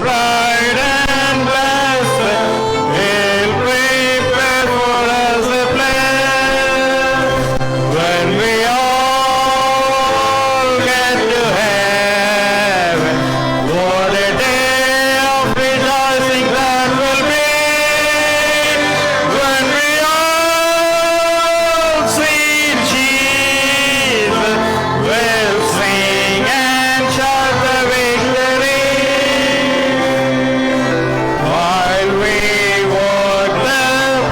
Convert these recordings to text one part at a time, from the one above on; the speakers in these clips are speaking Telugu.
Bright and blessed, He'll prepare for us a place when we all get to heaven. What a day of rejoicing that will be when we all see Jesus. We'll sing and shout the victory. While we walk the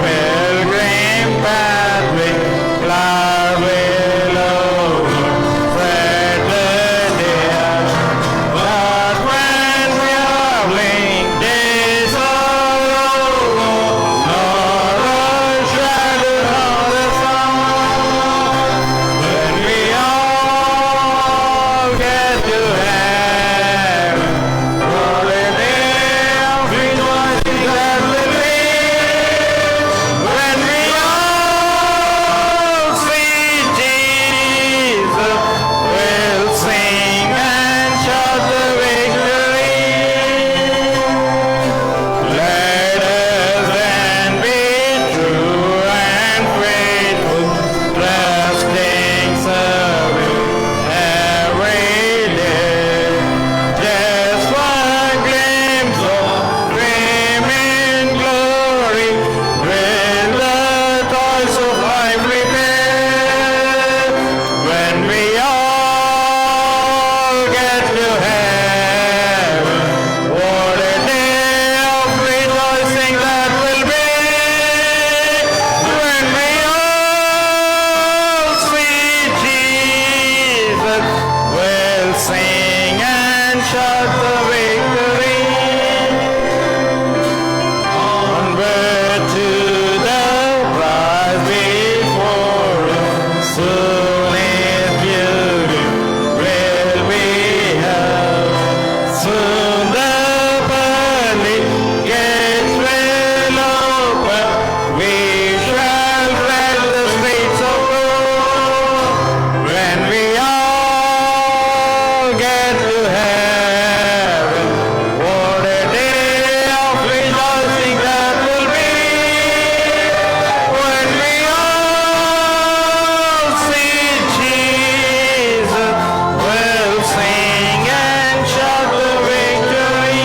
pilgrim pathway, cloud will overspread the day. But when traveling days are over, nor a shadow of the sun, when we all get to heaven, what a day of rejoicing that will be when we all see Jesus. We'll sing and shout the victory. Let us then be true and faithful, trusting service every day. Just one glimpse of fame in glory, will the toils of life repay. When we all get to heaven, what a day of rejoicing that will be when we all see Jesus. We'll sing and shout the victory. Onward to the prize before us, soon His beauty will be held. Soon the pearly gates will open, we shall tread the streets of gold. When we all get to heaven, what a day of rejoicing that will be when we all see Jesus. We'll sing and shout the victory.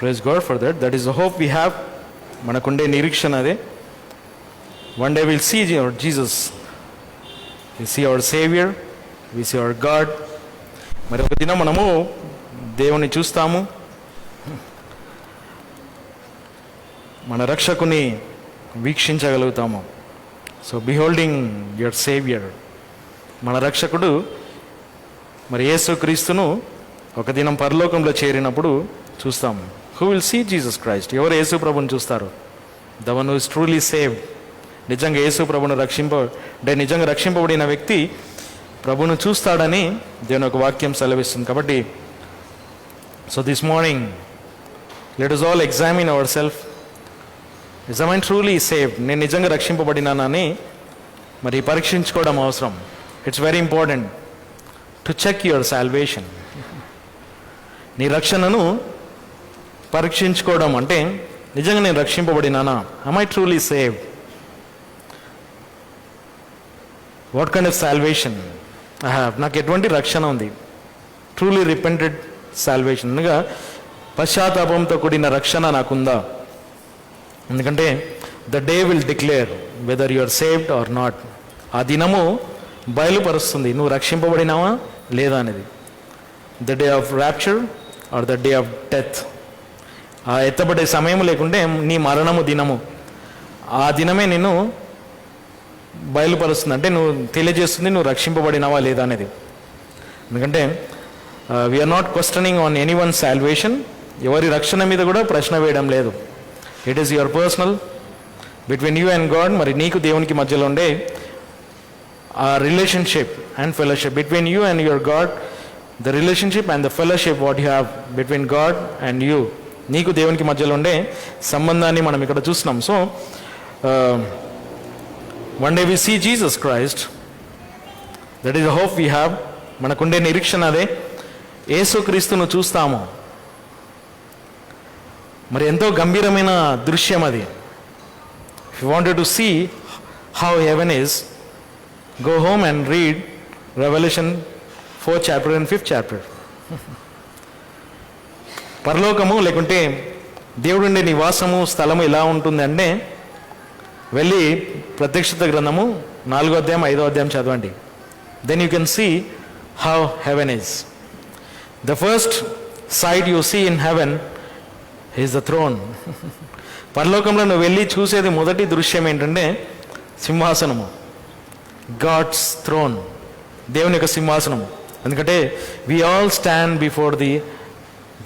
Praise God for that. That is the hope we have. మనకుండే నిరీక్షణ అదే. One day we'll see our Jesus. We see our Savior. We see our God. మరి ఒక దినం మనము దేవుని చూస్తాము, మన రక్షకుని వీక్షించగలుగుతాము. సో బిహోల్డింగ్ యువర్ సేవియర్, మన రక్షకుడు మరి యేసుక్రీస్తును ఒక దినం పరలోకంలో చేరినప్పుడు చూస్తాము. Who will see Jesus Christ? ఎవరు యేసు ప్రభుని చూస్తారు? The one who is truly saved. నిజంగా యేసు ప్రభును నిజంగా రక్షింపబడిన వ్యక్తి ప్రభును చూస్తాడని దేవుని ఒక వాక్యం సెలవిస్తుంది. కాబట్టి so this morning let us all examine ourselves. Is I truly saved? నేను నిజంగా రక్షింపబడినానని మరి పరీక్షించుకోవడం అవసరం. It's very important to check your salvation. నీ రక్షణను పరీక్షించుకోవడం అంటే నిజంగా నేను రక్షింపబడినానా? am I truly saved? what kind of salvation I have? నాకు ఎటువంటి రక్షణ ఉంది? ట్రూలీ రిపెంటెడ్ సాల్వేషన్, అనగా పశ్చాత్తాపంతో కూడిన రక్షణ నాకుందా? ఎందుకంటే the day will declare whether you are saved or not. ఆ దినము బయలుపరుస్తుంది నువ్వు రక్షింపబడినావా లేదా అనేది. The day of rapture or the day of death. ఆ ఎత్తబడే సమయం లేకుంటే నీ మరణము దినము, ఆ దినమే నేను బయలుపరుస్తుంది, అంటే నువ్వు తెలియజేస్తుంది నువ్వు రక్షింపబడినావా లేదా అనేది. ఎందుకంటే we're not questioning on any one salvation. ఎవరి రక్షణ మీద కూడా ప్రశ్న వేయడం లేదు. It is your personal between you and God. మరి నీకు దేవునికి మధ్యలో ఉండే ఆ relationship and fellowship between you and your God, the relationship and the fellowship what you have between God and you, నీకు దేవునికి మధ్యలో ఉండే సంబంధాన్ని మనం ఇక్కడ చూస్తున్నాం. So one day we see Jesus Christ, that is the hope we have. మనకుండే నిరీక్షణ అదే, యేసుక్రీస్తును చూస్తాము. మరి ఎంతో గంభీరమైన దృశ్యం అది. If you wanted to see how heaven is, go home and read Revelation 4th chapter and 5th chapter. పరలోకము లేకుంటే దేవుడుండే నివాసము స్థలము ఎలా ఉంటుంది అంటే, వెళ్ళి ప్రత్యక్షత గ్రంథము 4వ అధ్యాయం 5వ అధ్యాయం చదవండి. Then you can see how heaven is. The first sight you see in heaven is the throne. పరలోకంలో నువ్వు వెళ్ళి చూసేది మొదటి దృశ్యం ఏంటంటే సింహాసనము, గాడ్స్ థ్రోన్, దేవుని యొక్క సింహాసనం. ఎందుకంటే we all stand before the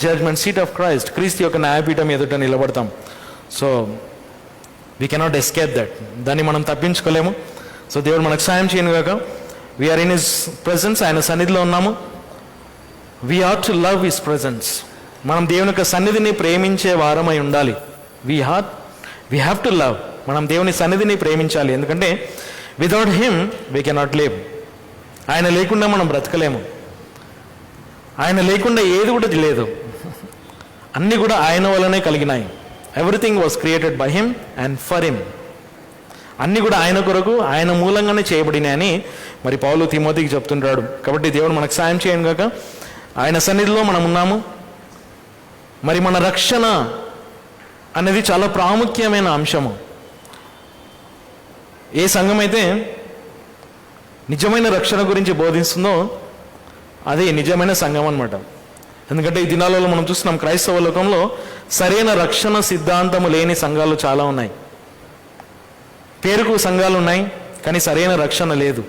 judgment seat of Christ. క్రీస్తు యొక్క న్యాయపీఠం ఎదుట నిలబడతాం. So we cannot escape that. దాన్ని మనం తప్పించుకోలేము. సో దేవుడు మనకు సాయం చేయను కాక, వీఆర్ ఇన్ హిస్ ప్రెజెన్స్, ఆయన సన్నిధిలో ఉన్నాము. We are to love his presence. మనం దేవుని యొక్క సన్నిధిని ప్రేమించే వారమై ఉండాలి. We have to love. మనం దేవుని సన్నిధిని ప్రేమించాలి. ఎందుకంటే without him we cannot live. ఆయన లేకుండా మనం బ్రతకలేము. ఆయన లేకుండా ఏది కూడా లేదు. అన్నీ కూడా ఆయన వల్లనే కలిగినాయి. Everything was created by him and for him. అన్నీ కూడా ఆయన కొరకు, ఆయన మూలంగానే చేయబడినాయి అని మరి పౌలు తిమోతికి చెప్తుంటాడు. కాబట్టి దేవుడు మనకు సాయం చేయను కాక, ఆయన సన్నిధిలో మనం ఉన్నాము. మరి మన రక్షణ అనేది చాలా ప్రాముఖ్యమైన అంశము. ఏ సంఘం అయితే నిజమైన రక్షణ గురించి బోధిస్తుందో అది నిజమైన సంఘం అన్నమాట. ఎందుకంటే ఈ దినాలలో మనం చూస్తున్నాం, క్రైస్తవ లోకంలో సరైన రక్షణ సిద్ధాంతము లేని సంఘాలు చాలా ఉన్నాయి. పేరుకు సంఘాలు ఉన్నాయి, కానీ సరైన రక్షణ లేదు.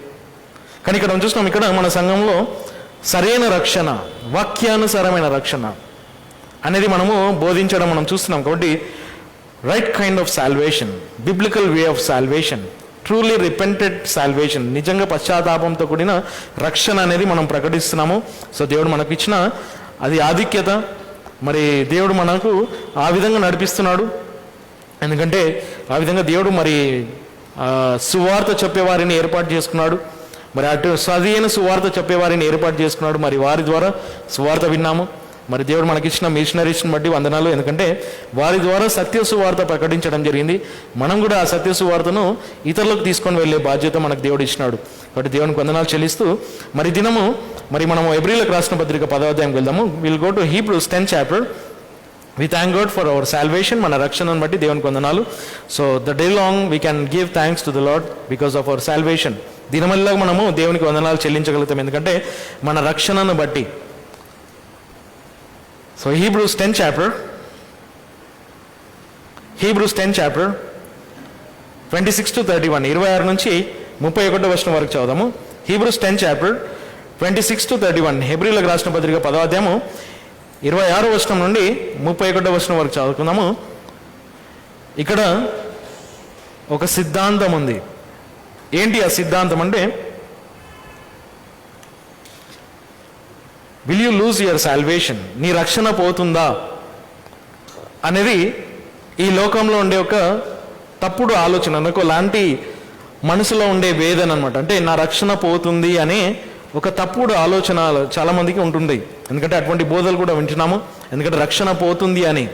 కానీ ఇక్కడ మనం చూస్తున్నాం, ఇక్కడ మన సంఘంలో సరైన రక్షణ, వాక్యానుసారమైన రక్షణ అనేది మనము బోధించడం మనం చూస్తున్నాం. కాబట్టి right kind of salvation, biblical way of salvation, truly repented salvation, నిజంగా పశ్చాత్తాపంతో కూడిన రక్షణ అనేది మనం ప్రకటిస్తున్నాము. సో దేవుడు మనకు ఇచ్చిన అది ఆధిక్యత. మరి దేవుడు మనకు ఆ విధంగా నడిపిస్తున్నాడు. ఎందుకంటే ఆ విధంగా దేవుడు మరి సువార్త చెప్పేవారిని ఏర్పాటు చేసుకున్నాడు. మరి అటు సరైన సువార్త చెప్పేవారిని ఏర్పాటు చేసుకున్నాడు. మరి వారి ద్వారా సువార్త విన్నాము. మరి దేవుడు మనకిచ్చిన మిషనరీస్ని బట్టి వందనాలు. ఎందుకంటే వారి ద్వారా సత్య సువార్త ప్రకటించడం జరిగింది. మనం కూడా ఆ సత్య సువార్తను ఇతరులకు తీసుకొని వెళ్ళే బాధ్యత మనకు దేవుడు ఇచ్చినాడు. కాబట్టి దేవునికి వందనాలు చెల్లిస్తూ మరి దినము మరి మనము హెబ్రీయులకు రాసిన పత్రిక 10వ అధ్యాయంకి వెళ్దాము. Will go to Hebrews 10th chapter. We thank God for our salvation. మన రక్షణను బట్టి దేవునికి వందనాలు. So the day long we can give thanks to the Lord because of our salvation. దినమల్లా మనము దేవునికి వందనాలు చెల్లించగలుగుతాం, ఎందుకంటే మన రక్షణను బట్టి. So Hebrews 10th chapter, 26 to 31, 26 నుంచి 31వ వచనం వరకు చదువుదాము. Hebrews 10th chapter 26 to 31, హెబ్రీయులకు రాసిన పత్రిక 10వ అధ్యాయము 26వ వచనం నుండి 31వ వచనం వరకు చదువుకుందాము. ఇక్కడ ఒక సిద్ధాంతం ఉంది. ఏంటి ఆ సిద్ధాంతం అంటే, will you lose your salvation, నీ రక్షణ పోతుందా అనేది ఈ లోకంలో ఉండే ఒక తప్పుడు ఆలోచన, నాకు లాంటి మనసులో ఉండే వేదన అనమాట. అంటే నా రక్షణ పోతుంది అనే ఒక తప్పుడు ఆలోచన చాలామందికి ఉంటుంది. ఎందుకంటే అటువంటి బోధలు కూడా వింటున్నాము. ఎందుకంటే రక్షణ పోతుంది అని.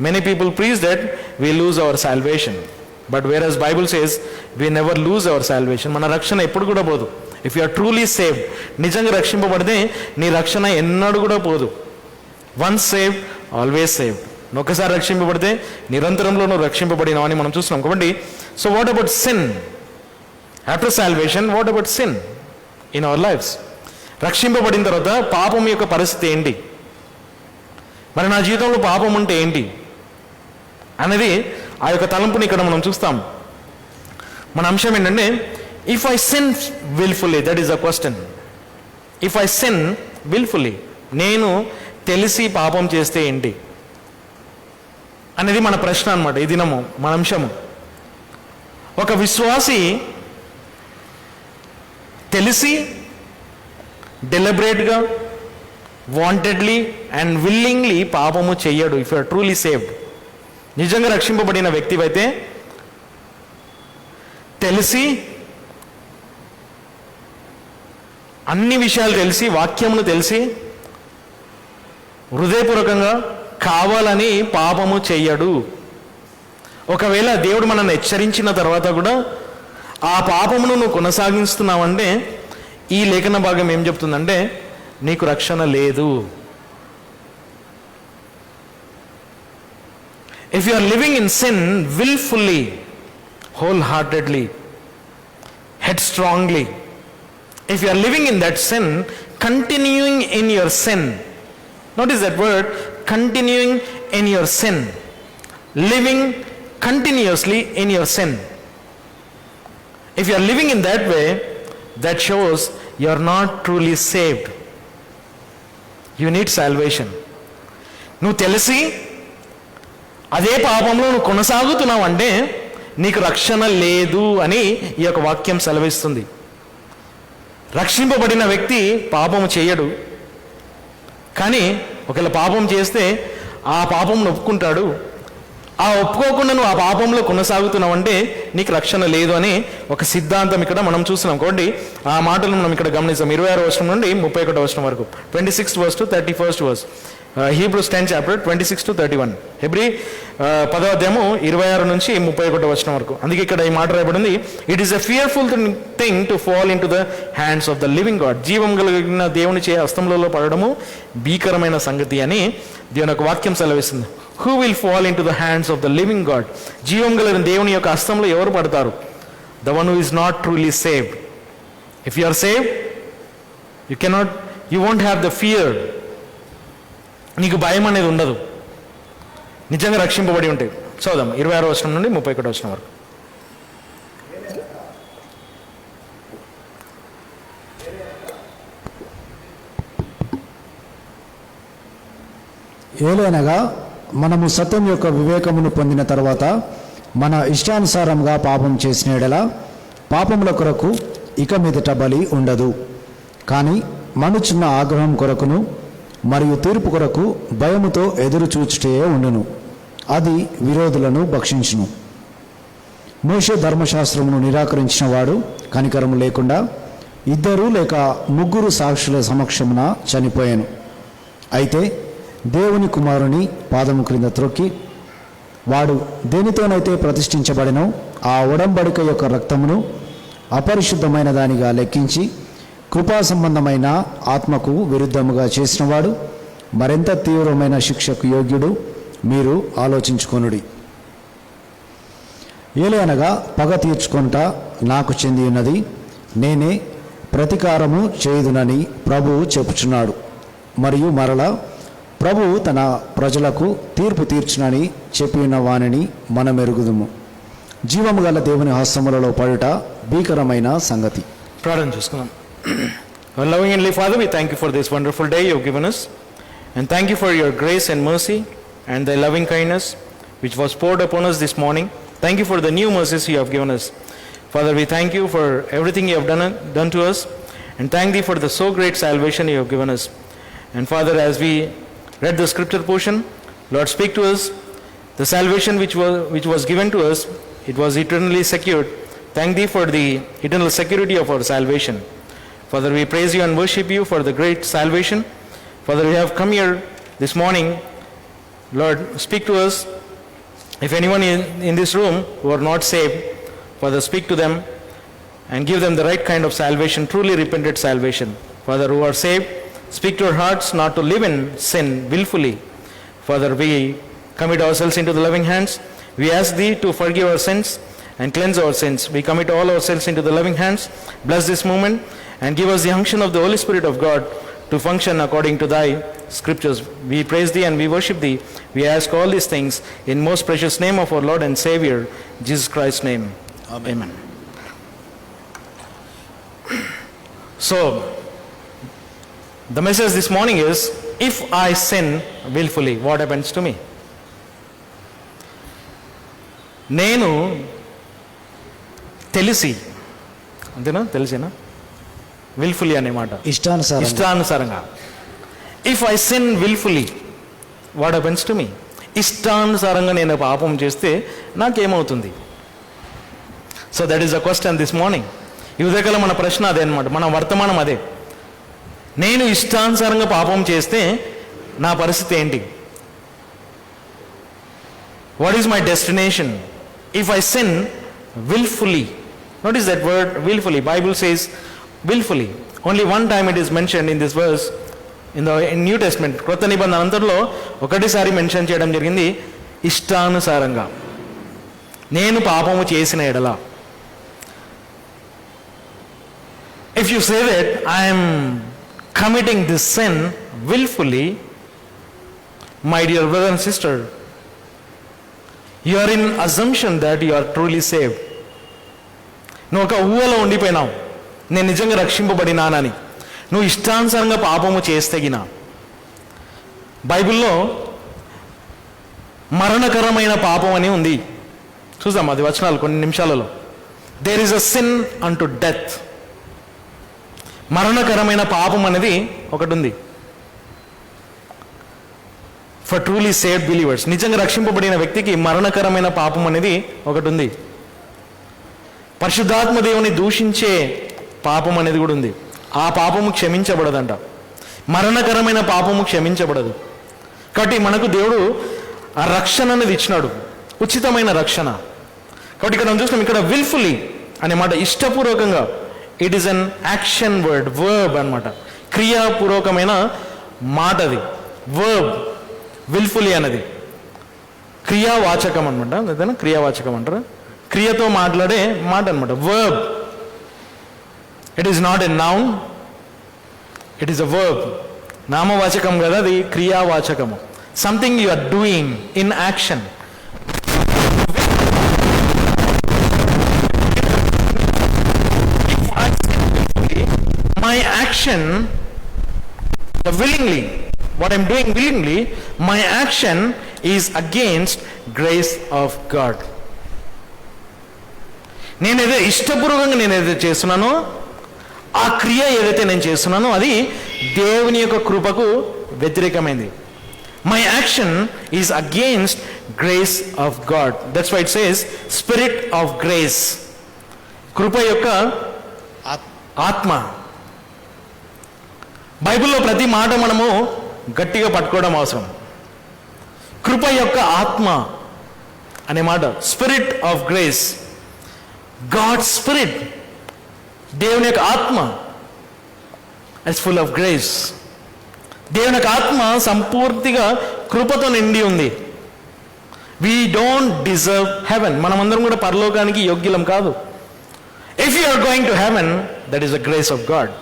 Many people preach that we lose our salvation, but whereas Bible says we never lose our salvation. మన రక్షణ ఎప్పుడు కూడా పోదు. If you are truly saved, నిజంగా రక్షింపబడితే నీ రక్షణ ఎన్నడూ కూడా పోదు. Once saved always saved. నువ్వు ఒకసారి రక్షింపబడితే నిరంతరంలో నువ్వు రక్షింపబడినావు అని మనం చూస్తున్నాం. కాబట్టి so what about sin after salvation? What about sin in our lives? రక్షింపబడిన తర్వాత పాపం యొక్క పరిస్థితి ఏంటి, మరి నా జీవితంలో పాపం ఉంటే ఏంటి అనేది ఆ యొక్క తలంపుని ఇక్కడ మనం చూస్తాం. మన అంశం ఏంటంటే, if I sin wilfully, that is a question. If I sin wilfully, నేను తెలిసి పాపం చేస్తే ఏంటి అనేది మన ప్రశ్న అనమాట. ఈ దినము మన అంశము. ఒక విశ్వాసి తెలిసి డెలిబరేట్గా, వాంటెడ్లీ అండ్ విల్లింగ్లీ పాపము చెయ్యడు. If you are truly saved, నిజంగా రక్షింపబడిన వ్యక్తివైతే తెలిసి, అన్ని విషయాలు తెలిసి, వాక్యమును తెలిసి, హృదయపూర్వకంగా కావాలని పాపము చెయ్యడు. ఒకవేళ దేవుడు మనల్ని హెచ్చరించిన తర్వాత కూడా ఆ పాపమును నువ్వు కొనసాగిస్తున్నావంటే ఈ లేఖన భాగం ఏం చెప్తుందంటే నీకు రక్షణ లేదు. If you are living in sin wilfully, wholeheartedly, headstrongly, if you are living in that sin, continuing in your sin, notice that word, continuing in your sin, living continuously in your sin. If you are living in that way, that shows you are not truly saved. You need salvation. నువ్వు తెలిసి అదే పాపంలో నువ్వు కొనసాగుతున్నావు అంటే నీకు రక్షణ లేదు అని ఈ యొక్క వాక్యం సెలవిస్తుంది. రక్షింపబడిన వ్యక్తి పాపము చేయడు, కానీ ఒకవేళ పాపం చేస్తే ఆ పాపంను ఒప్పుకుంటాడు. ఆ ఒప్పుకోకుండా నువ్వు ఆ పాపంలో కొనసాగుతున్నావు అంటే నీకు రక్షణ లేదు అని ఒక సిద్ధాంతం ఇక్కడ మనం చూస్తున్నాం. కాబట్టి ఆ మాటలు మనం ఇక్కడ గమనిస్తాం. 26వ వచనం నుండి 31వ వచనం వరకు, 26th verse to 31st verse, Hebrews 10th chapter 26 to 31, Hebrew 10వ అధ్యాయము 26 నుంచి 31వ వచనం వరకు. అందుకే ఇక్కడ ఈ మాట రాయబడింది, it is a fearful thing to fall into the hands of the living God. జీవం కలిగిన దేవుని చే హస్తములలో పడడము భీకరమైన సంగతి అని దేవుని యొక్క వాక్యం సెలవిస్తుంది. Who will fall into the hands of the living God? జీవం కలిగిన దేవుని యొక్క హస్తంలో ఎవరు పడతారు? The one who is not truly saved. If you are saved, you won't have the fear. నీకు భయం అనేది ఉండదు, నిజంగా రక్షింపబడి ఉంటాయి. చదుదాం 26వ వచనం నుండి 31వ వచనం వరకు. ఏలైనగా మనము సత్యం యొక్క వివేకమును పొందిన తర్వాత మన ఇష్టానుసారంగా పాపం చేసిన యెడల పాపముల కొరకు ఇక మీదట బలి ఉండదు. కానీ మనుచున్న ఆగ్రహం కొరకును మరియు తీర్పు కొరకు భయముతో ఎదురు చూచుటే ఉండును. అది విరోధులను భక్షించును. మోషే ధర్మశాస్త్రమును నిరాకరించిన వాడు కనికరము లేకుండా 2 లేక 3 సాక్షుల సమక్షమున చనిపోయాను. అయితే దేవుని కుమారుని పాదము క్రింద త్రొక్కి వాడు దేనితోనైతే ప్రతిష్ఠించబడినో ఆ ఒడంబడిక యొక్క రక్తమును అపరిశుద్ధమైన దానిగా లెక్కించి కృపా సంబంధమైన ఆత్మకు విరుద్ధముగా చేసినవాడు మరింత తీవ్రమైన శిక్షకు యోగ్యుడు. మీరు ఆలోచించుకొనుడి. ఏలయనగా పగ తీర్చుకొనుట నాకు చెంది ఉన్నది, నేనే ప్రతీకారము చేయుదునని ప్రభువు చెప్పుచున్నాడు. మరియు మరలా ప్రభువు తన ప్రజలకు తీర్పు తీర్చునని చెప్పిన వానిని మనం ఎరుగుదుము. జీవము గల దేవుని హస్తములలో పడుట భీకరమైన సంగతి. ప్రార్థన చేసుకుందాం. Our loving and Heavenly Father, we thank you for this wonderful day you have given us, and thank you for your grace and mercy and the loving kindness which was poured upon us this morning. Thank you for the new mercies you have given us. Father, we thank you for everything you have done to us, and thank thee for the so great salvation you have given us. And Father, as we read the scripture portion, Lord, speak to us. The salvation which was given to us, it was eternally secured. Thank thee for the eternal security of our salvation. Father, we praise you and worship you for the great salvation. Father, we have come here this morning. Lord, speak to us. If anyone in this room who are not saved, Father, speak to them and give them the right kind of salvation, truly repentant salvation. Father, who are saved, speak to our hearts not to live in sin willfully. Father, we commit ourselves into the loving hands. We ask thee to forgive our sins and cleanse our sins. We commit all ourselves into the loving hands. Bless this moment and give us the unction of the Holy Spirit of God to function according to thy scriptures. We praise thee and we worship thee. We ask all these things in most precious name of our Lord and Savior, Jesus Christ's name. Amen. So, the message this morning is, if I sin willfully, what happens to me? నేను తెలిసి, అంతేనా, తెలిసేనా, విల్ఫుల్లీ అనే మాట, ఇష్టానుసారంగా if I sin wilfully, what happens to me? ఇష్టానుసారంగా నేను పాపం చేస్తే నాకేమవుతుంది? So that is the question this morning. ఈ ఉదయకాలం మన ప్రశ్న అదే అనమాట, మన వర్తమానం అదే. నేను ఇష్టానుసారంగా పాపం చేస్తే నా పరిస్థితి ఏంటి? What is my destination if I sin willfully? Notice that word willfully. Bible says willfully. Only one time it is mentioned in this verse in New Testament. క్రొత్త నిబంధన అంతట్లో ఒకటిసారి మెన్షన్ చేయడం జరిగింది, ఇష్టానుసారంగా నేను పాపము చేసిన ఎడల. If you say that I am committing this sin willfully, my dear brother and sister, you are in assumption that you are truly saved. నువ్వు ఒక ఊహలో ఉండిపోయినావు, నేను నిజంగా రక్షింపబడినానని. నువ్వు ఇష్టానుసారంగా పాపము చేస్తగిన. బైబిల్లో మరణకరమైన పాపం అని ఉంది, చూద్దాం అది వచనాలు కొన్ని నిమిషాలలో. There is a sin unto death. మరణకరమైన పాపం అనేది ఒకటి ఉంది ఫర్ ట్రూలీ సేవ్డ్ బిలీవర్స్. నిజంగా రక్షింపబడిన వ్యక్తికి మరణకరమైన పాపం అనేది ఒకటి ఉంది. పరిశుద్ధాత్మ దేవుని దూషించే పాపం అనేది కూడా ఉంది. ఆ పాపము క్షమించబడదంట. మరణకరమైన పాపము క్షమించబడదు. కాబట్టి మనకు దేవుడు ఆ రక్షణ అనేది ఇచ్చినాడు, ఉచితమైన రక్షణ. కాబట్టి ఇక్కడ మనం చూస్తాం, ఇక్కడ విల్ఫుల్లీ అనే మాట ఇష్టపూర్వకంగా, it is an action word, verb అనమాట, క్రియాపూర్వకమైన మాట అది. వర్బ్ విల్ఫుల్లీ అనేది క్రియావాచకం అనమాట, అదేనా క్రియావాచకం అంటారు, క్రియతో మాట్లాడే మాట అనమాట. Verb, it is not a noun, it is a verb. నామవాచకం కదా, అది క్రియావాచకము. Something you are doing in action. My action, the willingly, what I'm doing willingly, my action is against grace of God. నేనేదో ఇష్టపూర్వకంగా నేనేదైతే చేస్తున్నానో, ఆ క్రియ ఏదైతే నేను చేస్తున్నానో అది దేవుని యొక్క కృపకు వ్యతిరేకమైంది. My action is against grace of God. That's why it says spirit of grace. కృప యొక్క ఆత్మ. బైబిల్లో ప్రతి మాట మనము గట్టిగా పట్టుకోవడం అవసరం. కృప యొక్క ఆత్మ అనే మాట, spirit of grace, God spirit, దేవుని యొక్క ఆత్మ ఇట్స్ ఫుల్ ఆఫ్ గ్రేస్. దేవుని యొక్క ఆత్మ సంపూర్తిగా కృపతో నిండి ఉంది. We don't deserve heaven. మనమందరం కూడా పరలోకానికి యోగ్యులం కాదు. If you are going to heaven, that is the grace of God.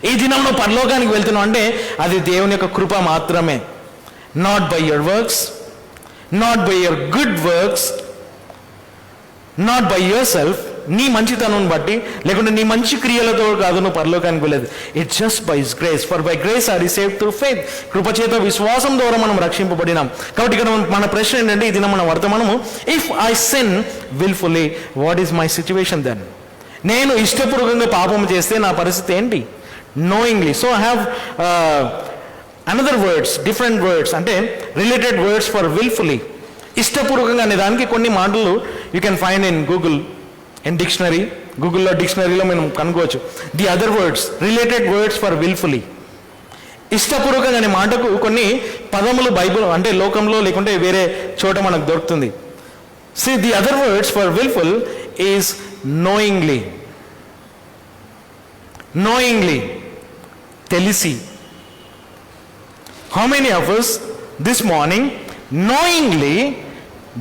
ఈ దినం నువ్వు పరలోకానికి వెళ్తున్నావు అంటే అది దేవుని యొక్క కృప మాత్రమే. Not by your works, not by your good works, not by your self, నీ మంచితనం బట్టి లేకుంటే నీ మంచి క్రియలతో కాదు నువ్వు పరలోకానికి వెళ్ళేది. It's just by his grace. For by grace are you saved through faith. కృపచేత విశ్వాసం ద్వారా మనం రక్షింపబడినాం. కాబట్టి ఇక్కడ మన ప్రశ్న ఏంటంటే, ఈ దినం మన వర్తమానము, if I sin wilfully, what is my situation then? నేను ఇష్టపూర్వకంగా పాపం చేస్తే నా పరిస్థితి ఏంటి? knowingly. So I have another words, different words, అంటే related words for willfully. ఇష్టపూర్వకంగా అనే దానికి కొన్ని మాటలు you can find in Google, in dictionary. గూగుల్లో డిక్షనరీలో మనం కనుక్కోవచ్చు the other words, related words for wilfully. ఇష్టపూర్వకంగా అనే మాటకు కొన్ని పదములు బైబిల్ అంటే లోకంలో లేకుంటే వేరే చోట మనకు దొరుకుతుంది. See, the other words for willful is knowingly. Knowingly, తెలిసి. How many of us this morning knowingly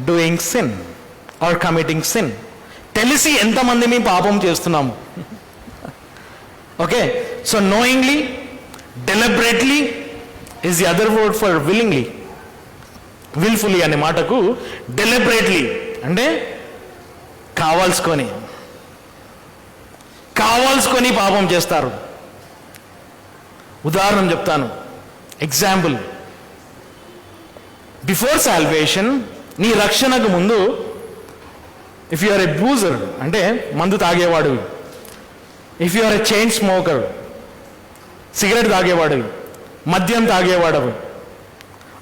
doing sin or committing sin? తెలిసి ఎంతమంది మీ పాపం చేస్తున్నాము? Okay, so knowingly, deliberately is the other word for willingly. Willfully అనే మాటకు deliberately అంటే కావాల్సుకొని పాపం చేస్తారు. ఉదాహరణ చెప్తాను, ఎగ్జాంపుల్. బిఫోర్ సాల్వేషన్, నీ రక్షణకు ముందు, if you are a boozer అంటే మందు తాగేవాడు, if you are a chain smoker cigarette తాగేవాడు, మద్యం తాగేవాడవు.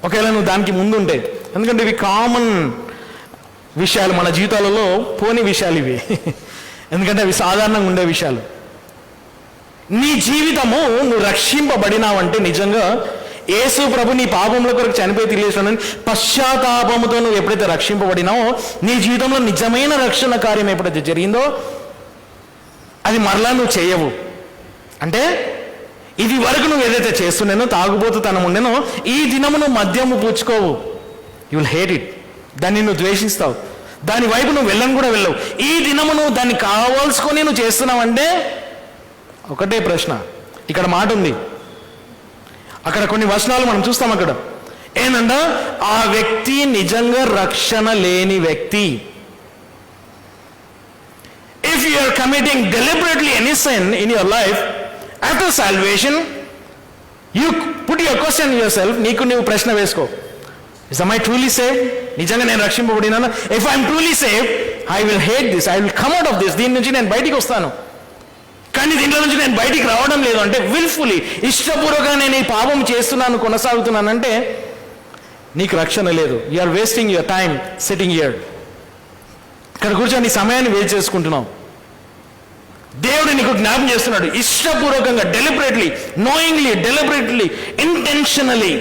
ఒకవేళ నువ్వు దానికి ముందుంటే, ఎందుకంటే ఇవి కామన్ విషయాలు మన జీవితాలలో, పోని విషయాలు ఇవి. ఎందుకంటే అవి సాధారణంగా ఉండే విషయాలు. నీ జీవితము నువ్వు రక్షింపబడినావంటే నిజంగా యేసు ప్రభు నీ పాపముల కొరకు చనిపోయి తెలియజేస్తున్నాను పశ్చాత్తాపముతో నువ్వు ఎప్పుడైతే రక్షింపబడినావో, నీ జీవితంలో నిజమైన రక్షణ కార్యం ఎప్పుడైతే జరిగిందో అది మరలా నువ్వు చేయవు. అంటే ఇది వరకు నువ్వు ఏదైతే చేస్తున్నానో, తాగుబోతుతనం ఉండేనో, ఈ దినము నువ్వు మద్యము పుచ్చుకోవు. You will hate it. దాన్ని నువ్వు ద్వేషిస్తావు, దాని వైపు నువ్వు వెళ్ళని కూడా వెళ్ళవు. ఈ దినము నువ్వు దాన్ని కావాల్సుకొని నువ్వు చేస్తున్నావంటే ఒకటే ప్రశ్న. ఇక్కడ మాట ఉంది, అక్కడ కొన్ని వచనాలు మనం చూస్తాం. అక్కడ ఏంటంటే ఆ వ్యక్తి నిజంగా రక్షణ లేని వ్యక్తి. If you are committing deliberately any sin in your life after salvation, you put your question yourself. నీకు నువ్వు ప్రశ్న వేసుకో, ఇస్ ఐ ట్రూలీ సేవ్? నిజంగా నేను రక్షింపబడినాను? If I'm truly save, I will hate this, I will come out of this. దీని నుంచి నేను బయటికి వస్తాను, కానీ దీంట్లో నుంచి నేను బయటికి రావడం లేదు అంటే విల్ఫుల్లీ, ఇష్టపూర్వకంగా నేను ఈ పాపం చేస్తున్నాను, కొనసాగుతున్నానంటే నీకు రక్షణ లేదు. You are wasting your time sitting here. ఇక్కడ కూర్చొని నీ సమయాన్ని వేస్ట్ చేసుకుంటున్నావు. దేవుడు నీకు జ్ఞాపం చేస్తున్నాడు, ఇష్టపూర్వకంగా, deliberately, knowingly, deliberately, intentionally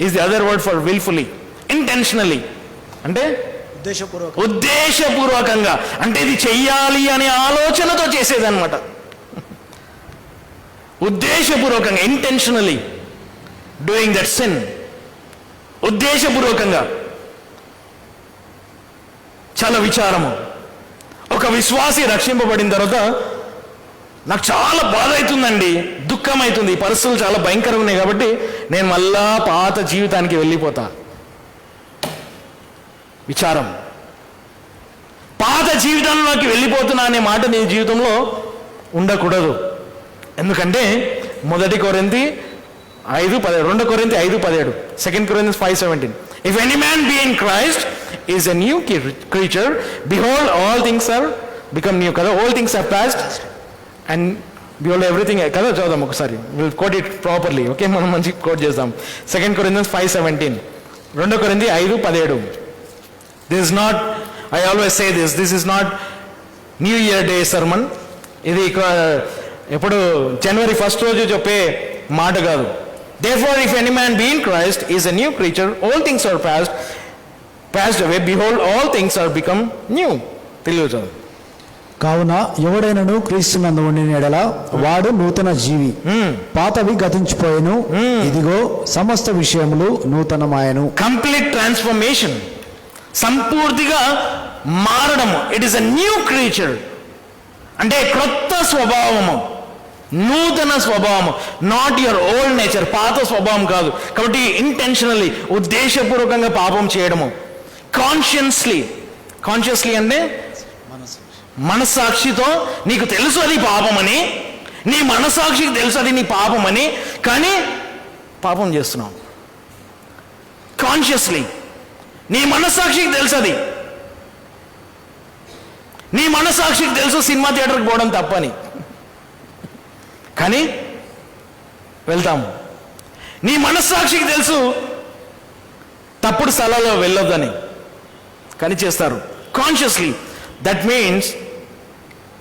is the other word for wilfully. Intentionally అంటే ఉద్దేశపూర్వకంగా, అంటే ఇది చెయ్యాలి అనే ఆలోచనతో చేసేదన్నమాట. ఉద్దేశపూర్వకంగా, ఇంటెన్షనలీ డూయింగ్ దట్ సిన్. ఉద్దేశపూర్వకంగా. చాలా విచారము. ఒక విశ్వాసి రక్షింపబడిన తర్వాత నాకు చాలా బాధ అవుతుందండి, దుఃఖం అవుతుంది, ఈ పరిస్థితులు చాలా భయంకరంగా ఉన్నాయి కాబట్టి నేను మళ్ళా పాత జీవితానికి వెళ్ళిపోతా. విచారం. పాత జీవితంలోకి వెళ్ళిపోతున్నా అనే మాట నీ జీవితంలో ఉండకూడదు. ఎందుకంటే 1 కొరింథీ 5:17, 2 కొరింథీ 5:17, 2 Corinthians 5:17. If any man be in Christ is a new creature, behold all things are become new. కదా, all things are past and behold everything. కదా, చదువుదాం ఒకసారి, will coat it properly. Okay, మనం మంచి కోట్ చేద్దాం. 2 Corinthians 5:17, 2 కొరింథీ 5:17. This is not, I always say this is not New Year Day sermon. ఇది ఎప్పుడు January 1st రోజు చెప్పే మాట కాదు. Therefore if any man be in Christ is a new creature, all things are passed away, behold all things are become new. తెలియదు. కావున ఎవడైనను క్రీస్తునందు ఉండిన యెడల వాడు నూతన జీవి, పాతవి గతించిపోయెను, ఇదిగో సమస్త విషయములు నూతనమాయెను. కంప్లీట్ ట్రాన్స్ఫర్మేషన్, సంపూర్తిగా మారడము. It is a new creature అంటే క్రొత్త స్వభావము, నూతన స్వభావము. నాట్ యువర్ ఓల్డ్ నేచర్, పాత స్వభావం కాదు. కాబట్టి ఇంటెన్షనల్లీ, ఉద్దేశపూర్వకంగా పాపం చేయడము. కాన్షియస్లీ అంటే మనస్సాక్షితో నీకు తెలుసు అది పాపమని, నీ మనస్సాక్షికి తెలుసు అది నీ పాపమని, కానీ పాపం చేస్తున్నావు. కాన్షియస్లీ నీ మనస్సాక్షికి తెలుసు అది. నీ మనస్సాక్షికి తెలుసు సినిమా థియేటర్కి పోవడం తప్పని, కానీ వెళ్తాము. నీ మనస్సాక్షికి తెలుసు తప్పుడు స్థలాల్లో వెళ్ళొద్దని, కానీ చేస్తారు consciously. That means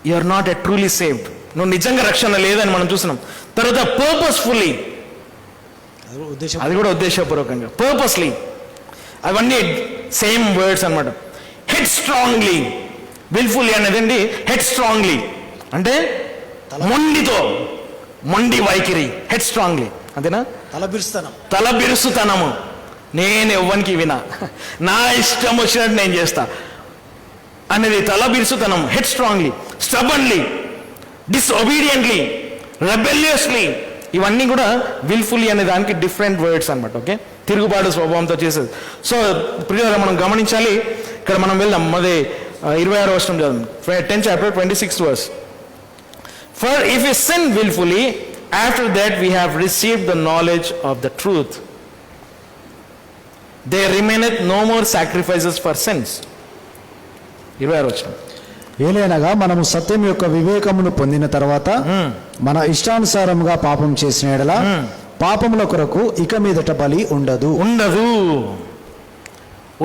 you are not a truly saved. నువ్వు నిజంగా రక్షణ లేదని మనం చూస్తున్నాం. తర్వాత పర్పస్ఫుల్లీ, అది కూడా ఉద్దేశపూర్వకంగా, పర్పస్లీ, అవన్నీ సేమ్ వర్డ్స్ అన్నమాట. హెడ్ స్ట్రాంగ్లీ, విల్ఫుల్లీ అనేది అండి హెడ్ స్ట్రాంగ్లీ అంటే మొండి వైఖరి. హెడ్ స్ట్రాంగ్లీ అంతేనా? తలబిరుసుతనము. నేను ఎవ్వనికి వినా, నా ఇష్టం వచ్చినట్టు నేను చేస్తా అనేది తలబిరుసుతనం. హెడ్ స్ట్రాంగ్లీ, స్టబన్లీ, డిస్ఒబీడియంట్లీ, రెబెలియస్లీ, ఇవన్నీ కూడా విల్ఫుల్లీ అనే దానికి డిఫరెంట్ వర్డ్స్ అనమాట. ఓకే, తిరుగుబాటు స్వభావంతో చేసేది. సో ప్రియులారా, మనం గమనించాలి. ఇక్కడ మనం వెళ్దాం. మరి 26వ వచనం చదువు, 10th chapter 26th verse. For if we sin willfully, after that we have received the knowledge of the truth, there remaineth no more sacrifices for sins. 26వ వచనం. ఏలైనగా మనము సత్యం యొక్క వివేకమును పొందిన తర్వాత మన ఇష్టానుసారముగా పాపం చేసిన యెడల పాపముల కొరకు ఇక మీదట బలి ఉండదు.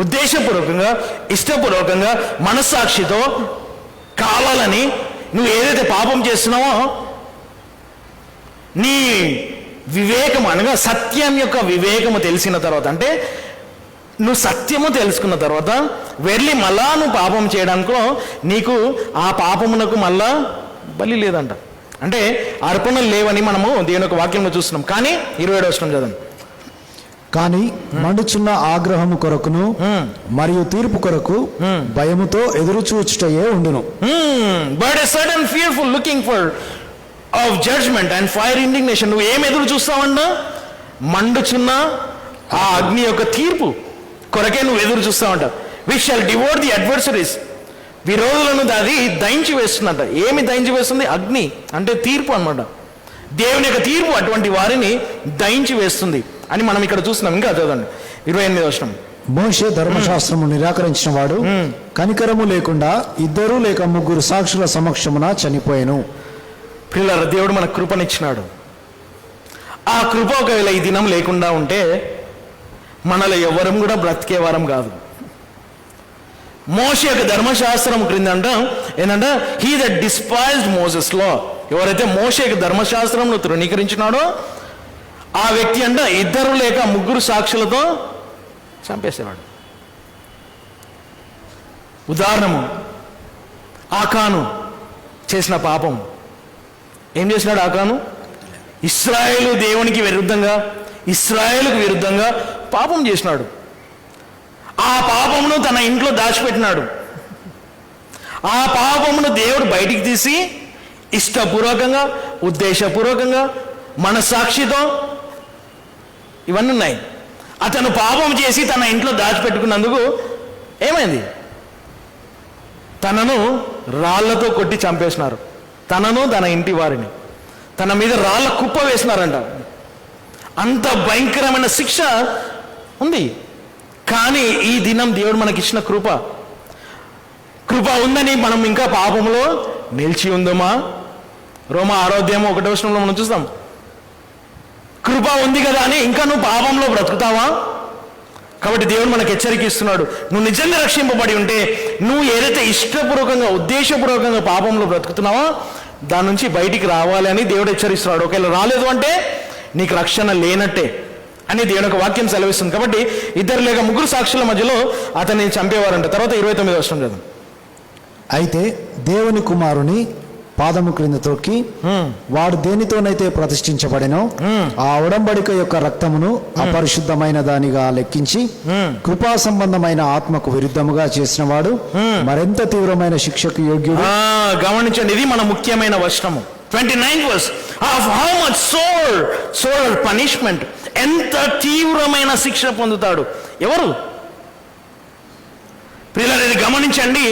ఉద్దేశపూర్వకంగా, ఇష్టపూర్వకంగా, మనస్సాక్షితో కావాలని నువ్వు ఏదైతే పాపం చేస్తున్నావో, నీ వివేకం అనగా సత్యం యొక్క వివేకము తెలిసిన తర్వాత, అంటే నువ్వు సత్యము తెలుసుకున్న తర్వాత వెళ్ళి మళ్ళా నువ్వు పాపం చేయడానికో నీకు ఆ పాపమునకు మళ్ళా బలి లేదంట. అంటే అర్పణలు లేవని మనము దేవుని యొక్క వాక్యంలో చూస్తున్నాం. కానీ 27వ వచనం చదవండి. కానీ మండుచున్న ఆగ్రహము కొరకును మరియు తీర్పు కొరకు భయముతో ఎదురు చూచుటయే ఉండును. But a sudden fearful looking for of judgment and fire indignation. నువ్వు ఏం ఎదురు చూస్తావన్నా? మండుచున్న ఆ అగ్ని యొక్క తీర్పు కొరకే నువ్వు ఎదురు చూస్తావంట. We shall devour the adversaries. విరోధులను అది దయించి వేస్తుందంట. ఏమి దయించి వేస్తుంది? అగ్ని అంటే తీర్పు అన్నమాట. దేవుని యొక్క తీర్పు అటువంటి వారిని దయించి వేస్తుంది అని మనం ఇక్కడ చూస్తున్నాం. ఇంకా చదవండి 28వ వచనం. మోషే ధర్మశాస్త్రము నిరాకరించిన వాడు కనికరము లేకుండా 2 లేక 3 సాక్షుల సమక్షమున చనిపోయెను. పిల్లల దేవుడు మనకు కృపనిచ్చినాడు. ఆ కృప ఒకవేళ ఈ దినం లేకుండా ఉంటే మనలో ఎవరం కూడా బ్రతికేవారం కాదు. మోషే యొక్క ధర్మశాస్త్రం క్రింద ఏంటంటే హీ దట్ డిస్పైజ్డ్ మోసెస్ లా. ఎవరైతే మోషే యొక్క ధర్మశాస్త్రంను తృణీకరించినాడో ఆ వ్యక్తి 2 లేక 3 సాక్షులతో చంపేసేవాడు. ఉదాహరణము ఆకాను చేసిన పాపం. ఏం చేసినాడు ఆకాను? ఇశ్రాయేలు దేవునికి విరుద్ధంగా, ఇశ్రాయేలుకు విరుద్ధంగా పాపం చేసినాడు. ఆ పాపమును తన ఇంట్లో దాచిపెట్టినాడు. ఆ పాపమును దేవుడు బయటికి తీసి ఇష్టపూర్వకంగా, ఉద్దేశపూర్వకంగా, మనస్సాక్షితో ఇవన్నీ ఉన్నాయి. అతను పాపం చేసి తన ఇంట్లో దాచిపెట్టుకున్నందుకు ఏమైంది? తనను రాళ్లతో కొట్టి చంపేసినారు. తనను తన ఇంటి వారిని తన మీద రాళ్ళ కుప్ప వేసినారంట. అంత భయంకరమైన శిక్ష ఉంది. కానీ ఈ దినం దేవుడు మనకిచ్చిన కృప ఉందని మనం ఇంకా పాపంలో నిలిచి ఉందమా? రోమా 6వ అధ్యాయం 1వ వచనంలో మనం చూస్తాం. కృప ఉంది కదా అని ఇంకా నువ్వు పాపంలో బ్రతుకుతావా? కాబట్టి దేవుడు మనకు హెచ్చరిక ఇస్తున్నాడు. నువ్వు నిజంగా రక్షింపబడి ఉంటే నువ్వు ఏదైతే ఇష్టపూర్వకంగా, ఉద్దేశపూర్వకంగా పాపంలో బ్రతుకుతున్నావో దాని నుంచి బయటికి రావాలి అని దేవుడు హెచ్చరిస్తున్నాడు. ఒకవేళ రాలేదు అంటే నీకు రక్షణ లేనట్టే అని దేవుని యొక్క వాక్యం సెలవిస్తుంది. కాబట్టి 2 లేక 3 సాక్షుల మధ్యలో అతన్ని చంపేవారంట. తర్వాత 29వ వచనం చదువు. అయితే దేవుని కుమారుని పాదము క్రింద తొక్కి వాడు దేనితోనైతే ప్రతిష్ఠించబడినో ఆ ఉడంబడిక యొక్క రక్తమును అపరిశుద్ధమైన దానిగా లెక్కించి కృపా సంబంధమైన ఆత్మకు విరుద్ధముగా చేసిన వాడు మరింత తీవ్రమైన శిక్షకు యోగ్యుడు. గమనించండి, ఇది మన ముఖ్యమైన వచనము. 29th verse. Of how much sore punishment. ఎంత తీవ్రమైన శిక్ష పొందుతాడు. ఎవరు? ప్రియులారా, ఇది గమనించండి.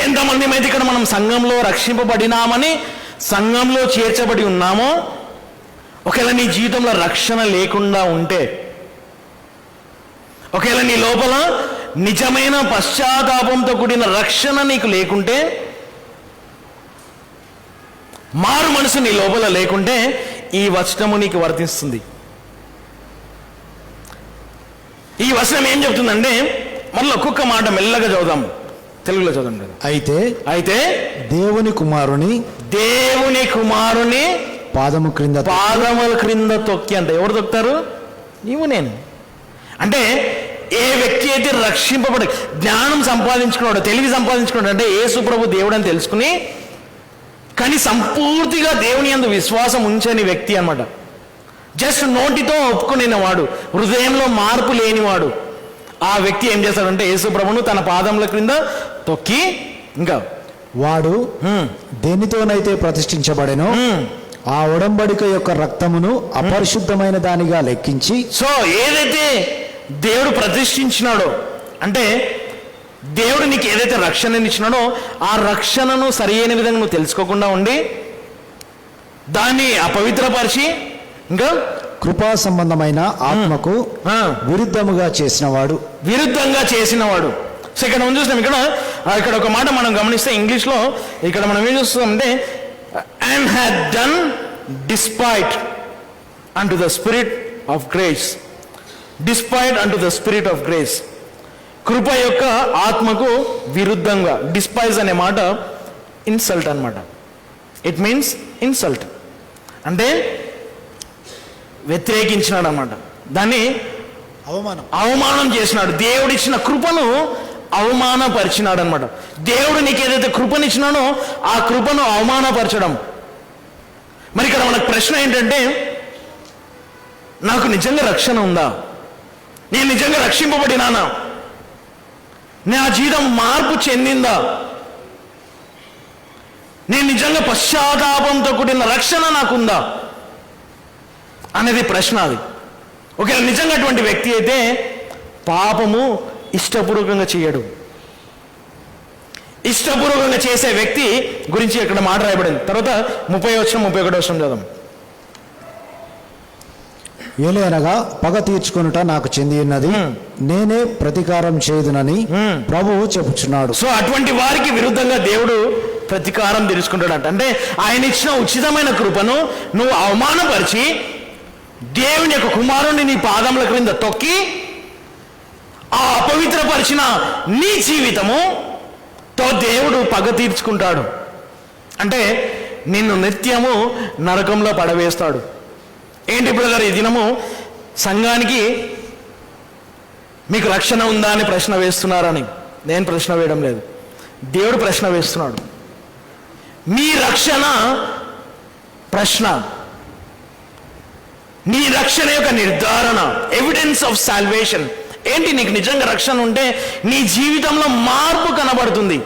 ఎంతమంది అయితే ఇక్కడ మనం సంఘంలో రక్షింపబడినామని, సంఘంలో చేర్చబడి ఉన్నామో, ఒకవేళ నీ జీవితంలో రక్షణ లేకుండా ఉంటే, ఒకవేళ నీ లోపల నిజమైన పశ్చాత్తాపంతో కూడిన రక్షణ నీకు లేకుంటే, మారు మనసు నీ లోపల లేకుంటే ఈ వచనము నీకు వర్తిస్తుంది. ఈ వచనం ఏం చెప్తుందంటే, మళ్ళీ ఒక్కొక్క మాట మెల్లగా చదువుదాం, తెలుగులో చదవండి. అయితే దేవుని కుమారుని పాదముల క్రింద తొక్కి. అంటే ఎవరు తొక్కుతారు? నీవు నేను. అంటే ఏ వ్యక్తి అయితే రక్షింపబడి జ్ఞానం సంపాదించుకున్నాడు, తెలివి సంపాదించుకున్నాడు, అంటే యేసు ప్రభు దేవుడు అని తెలుసుకుని కానీ సంపూర్తిగా దేవుని యందు విశ్వాసం ఉంచని వ్యక్తి అన్నమాట. జస్ట్ నోటితో ఒప్పుకునేవాడు, హృదయంలో మార్పు లేనివాడు, ఆ వ్యక్తి ఏం చేస్తాడంటే యేసు ప్రభును తన పాదముల క్రింద తొక్కి, ఇంకా వాడు దేనితోనైతే ప్రతిష్ఠించబడెనో ఆ ఉడంబడిక యొక్క రక్తమును అపరిశుద్ధమైన దానిగా లెక్కించి. సో ఏదైతే దేవుడు ప్రతిష్ఠించినాడో, అంటే దేవుడు నీకు ఏదైతే రక్షణని ఇచ్చినాడో ఆ రక్షణను సరి అయిన విధంగా నువ్వు తెలుసుకోకుండా ఉండి దాన్ని అపవిత్రపరిచి, ఇంకా కృపా సంబంధమైన ఆత్మకు విరుద్ధంగా చేసినవాడు. సో ఇక్కడ మనం చూస్తాం, ఇక్కడ ఒక మాట మనం గమనిస్తే ఇంగ్లీష్లో ఇక్కడ మనం ఏం చూస్తామంటే, and had done despite unto the spirit of grace. Despite unto the spirit of grace. కృప యొక్క ఆత్మకు విరుద్ధంగా. డిస్పైజ్ అనే మాట ఇన్సల్ట్ అన్నమాట. ఇట్ మీన్స్ ఇన్సల్ట్ అంటే వ్యతిరేకించినాడు అన్నమాట. దాన్ని అవమానం చేసినాడు. దేవుడిచ్చిన కృపను అవమానపరిచినాడు అనమాట. దేవుడు నీకు ఏదైతే కృపనిచ్చినాడో ఆ కృపను అవమానపరచడం. మరి ఇక్కడ మనకు ప్రశ్న ఏంటంటే, నాకు నిజంగా రక్షణ ఉందా? నేను నిజంగా రక్షింపబడినానా? నా జీవితం మార్పు చెందిందా? నేను నిజంగా పశ్చాత్తాపంతో కూడిన రక్షణ నాకుందా అనేది ప్రశ్న. అది ఒకవేళ నిజంగా అటువంటి వ్యక్తి అయితే పాపము ఇష్టపూర్వకంగా చేయడు. ఇష్టపూర్వకంగా చేసే వ్యక్తి గురించి ఇక్కడ మాట రాయబడింది. తర్వాత 30-31 చదువు. ఏలైనగా పగ తీర్చుకొనుట నాకు చెంది ఉన్నది, నేనే ప్రతీకారం చేయుదునని ప్రభువు చెప్పుచున్నాడు. సో అటువంటి వారికి విరుద్ధంగా దేవుడు ప్రతీకారం తీర్చుకుంటాడంట. అంటే ఆయన ఇచ్చిన ఉచితమైన కృపను నువ్వు అవమానపరిచి దేవుని యొక్క కుమారుణ్ణి నీ పాదముల క్రింద తొక్కి ఆ అపవిత్రపరిచిన నీ జీవితముతో దేవుడు పగ తీర్చుకుంటాడు. అంటే నిన్ను నిత్యము నరకంలో పడవేస్తాడు. ఏంటి బ్రదర్, ఈ దినము సంఘానికి మీకు రక్షణ ఉందా అని ప్రశ్న వేస్తున్నారని నేను ప్రశ్న వేయడం లేదు, దేవుడు ప్రశ్న వేస్తున్నాడు. మీ రక్షణ ప్రశ్న, నీ రక్షణ యొక్క నిర్ధారణ, ఎవిడెన్స్ ఆఫ్ సాల్వేషన్ ఏంటి? నీకు నిజంగా రక్షణ ఉంటే నీ జీవితంలో మార్పు కనబడుతుంది.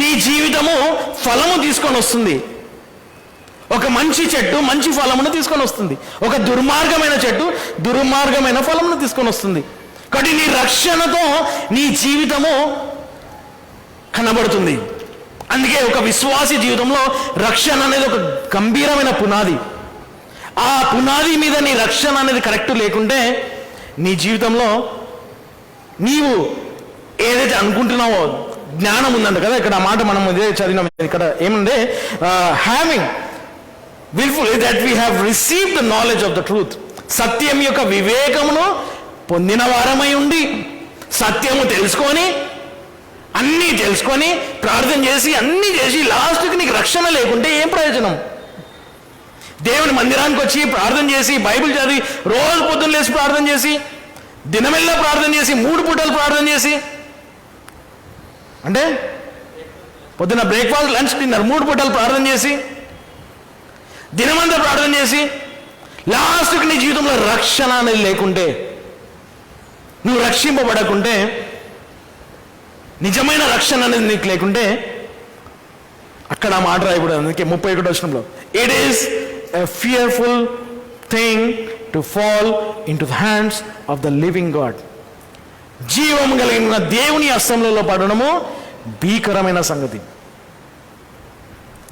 నీ జీవితము ఫలము తీసుకొని వస్తుంది. ఒక మంచి చెట్టు మంచి ఫలమును తీసుకొని వస్తుంది, ఒక దుర్మార్గమైన చెట్టు దుర్మార్గమైన ఫలమును తీసుకొని వస్తుంది. కాబట్టి నీ రక్షణతో నీ జీవితము కనబడుతుంది. అందుకే ఒక విశ్వాసి జీవితంలో రక్షణ అనేది ఒక గంభీరమైన పునాది. ఆ పునాది మీద నీ రక్షణ అనేది కరెక్ట్ లేకుంటే నీ జీవితంలో నీవు ఏదైతే అనుకుంటున్నావో, జ్ఞానం ఉందంట కదా, ఇక్కడ ఆ మాట మనం ఇదే చదివినాం. ఇక్కడ ఏముంది? Having willfully that we have received the knowledge of the truth. సత్యం యొక్క వివేకమును పొందిన వారమై ఉండి, సత్యము తెలుసుకొని, అన్నీ తెలుసుకొని, ప్రార్థన చేసి అన్నీ చేసి లాస్ట్కి నీకు రక్షణ లేకుంటే ఏం ప్రయోజనం? దేవుని మందిరానికి వచ్చి ప్రార్థన చేసి, బైబిల్ చదివి, రోజు పొద్దున్న లేచి ప్రార్థన చేసి, దినమెల్లా ప్రార్థన చేసి, 3 పూటలు ప్రార్థన చేసి, అంటే పొద్దున్న బ్రేక్ఫాస్ట్, లంచ్, డిన్నర్ 3 పూటలు ప్రార్థన చేసి, దినమంతా ప్రార్థన చేసి, లాస్ట్కి నీ జీవితంలో రక్షణ అనేది లేకుంటే, నువ్వు రక్షింపబడకుంటే, నిజమైన రక్షణ అనేది నీకు లేకుంటే, అక్కడ ఆ మాట రాయకూడదు. అందుకే 31వ వచనంలో it is a fearful thing to fall into the hands of the living God. జీవం కలిగిన దేవుని హస్తములలో పడడము భీకరమైన సంగతి.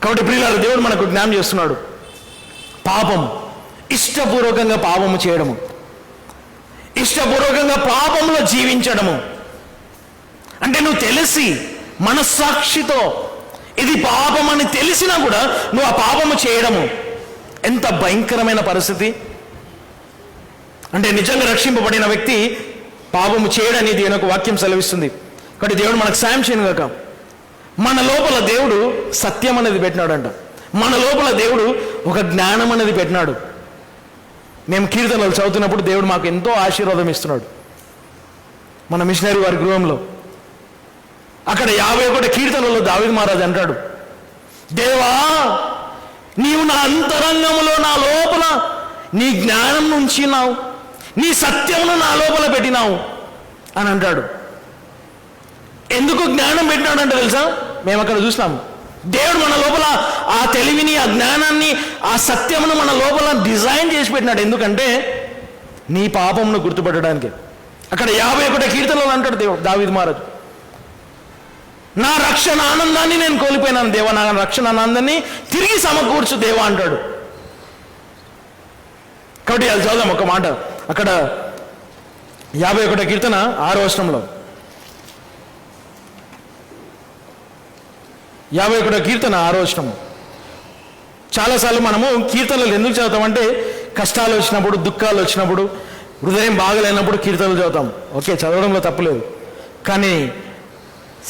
కాబట్టి ప్రియులారా, దేవుడు మనకు జ్ఞానం చేస్తున్నాడు. పాపము, ఇష్టపూర్వకంగా పాపము చేయడము, ఇష్టపూర్వకంగా పాపంలో జీవించడము అంటే నువ్వు తెలిసి మనస్సాక్షితో ఇది పాపం అని తెలిసినా కూడా నువ్వు ఆ పాపము చేయడము ఎంత భయంకరమైన పరిస్థితి. అంటే నిజంగా రక్షింపబడిన వ్యక్తి పాపము చేయడని దేవుని యొక్క వాక్యం సెలవిస్తుంది. కాబట్టి దేవుడు మనకు సాయం చేయను గాక. మన లోపల దేవుడు సత్యం అనేది పెట్టినాడంట. మన లోపల దేవుడు ఒక జ్ఞానం అనేది పెట్టినాడు. మేము కీర్తనలు చదువుతున్నప్పుడు దేవుడు మాకు ఎంతో ఆశీర్వాదం ఇస్తున్నాడు. మన మిషనరీ వారి గృహంలో అక్కడ 51 కీర్తనలో దావీదు మహారాజు అంటాడు, దేవా నీవు నా అంతరంగంలో, నా లోపల నీ జ్ఞానం ఉంచినావు, నీ సత్యమును నా లోపల పెట్టినావు అని అంటాడు. ఎందుకు జ్ఞానం పెట్టినాడంటే తెలుసా? మేము అక్కడ చూసినాము. దేవుడు మన లోపల ఆ తెలివిని, ఆ జ్ఞానాన్ని, ఆ సత్యమును మన లోపల డిజైన్ చేసి పెట్టినాడు. ఎందుకంటే నీ పాపమును గుర్తుపెట్టడానికి. అక్కడ 51 కీర్తనలు అంటాడు దేవుడు దావీదు మహారాజు, నా రక్షణ ఆనందాన్ని నేను కోల్పోయినాను దేవా, నా రక్షణ ఆనందాన్ని తిరిగి సమకూర్చు దేవా అంటాడు. కాబట్టి అది చదుదాం ఒక మాట. అక్కడ 51 కీర్తన 6వ వచనంలో, 51 కీర్తన 6వ వచనం, చాలాసార్లు మనము కీర్తనలు ఎందుకు చదువుతామంటే కష్టాలు వచ్చినప్పుడు, దుఃఖాలు వచ్చినప్పుడు, హృదయం బాగలేనప్పుడు కీర్తనలు చదువుతాం. ఓకే, చదవడంలో తప్పులేదు. కానీ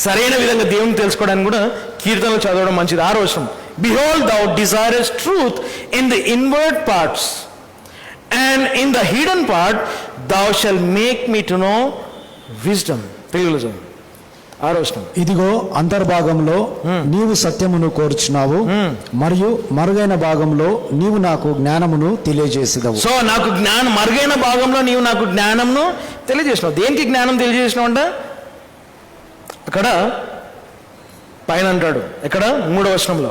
సరైన విధంగా దేవుని తెలుసుకోవడానికి కూడా కీర్తనలు చదవడం మంచిది. 6వ వచనం, behold thou desirest truth in the inward parts and in the hidden part thou shalt make me to know wisdom. తెలుగులో చదువు. 6వ వచనం, ఇదిగో అంతర్భాగంలో నీవు సత్యమును కోరుచున్నావు, మరియు మరుగైన భాగంలో నీవు నాకు జ్ఞానమును తెలియజేసేదవు. సో నాకు మరుగైన భాగంలో నీవు నాకు జ్ఞానంను తెలియజేసినావు. దేనికి జ్ఞానం తెలియజేసినావు అంట? అక్కడ పైన అంటాడు. ఎక్కడ? 3వ వచనంలో.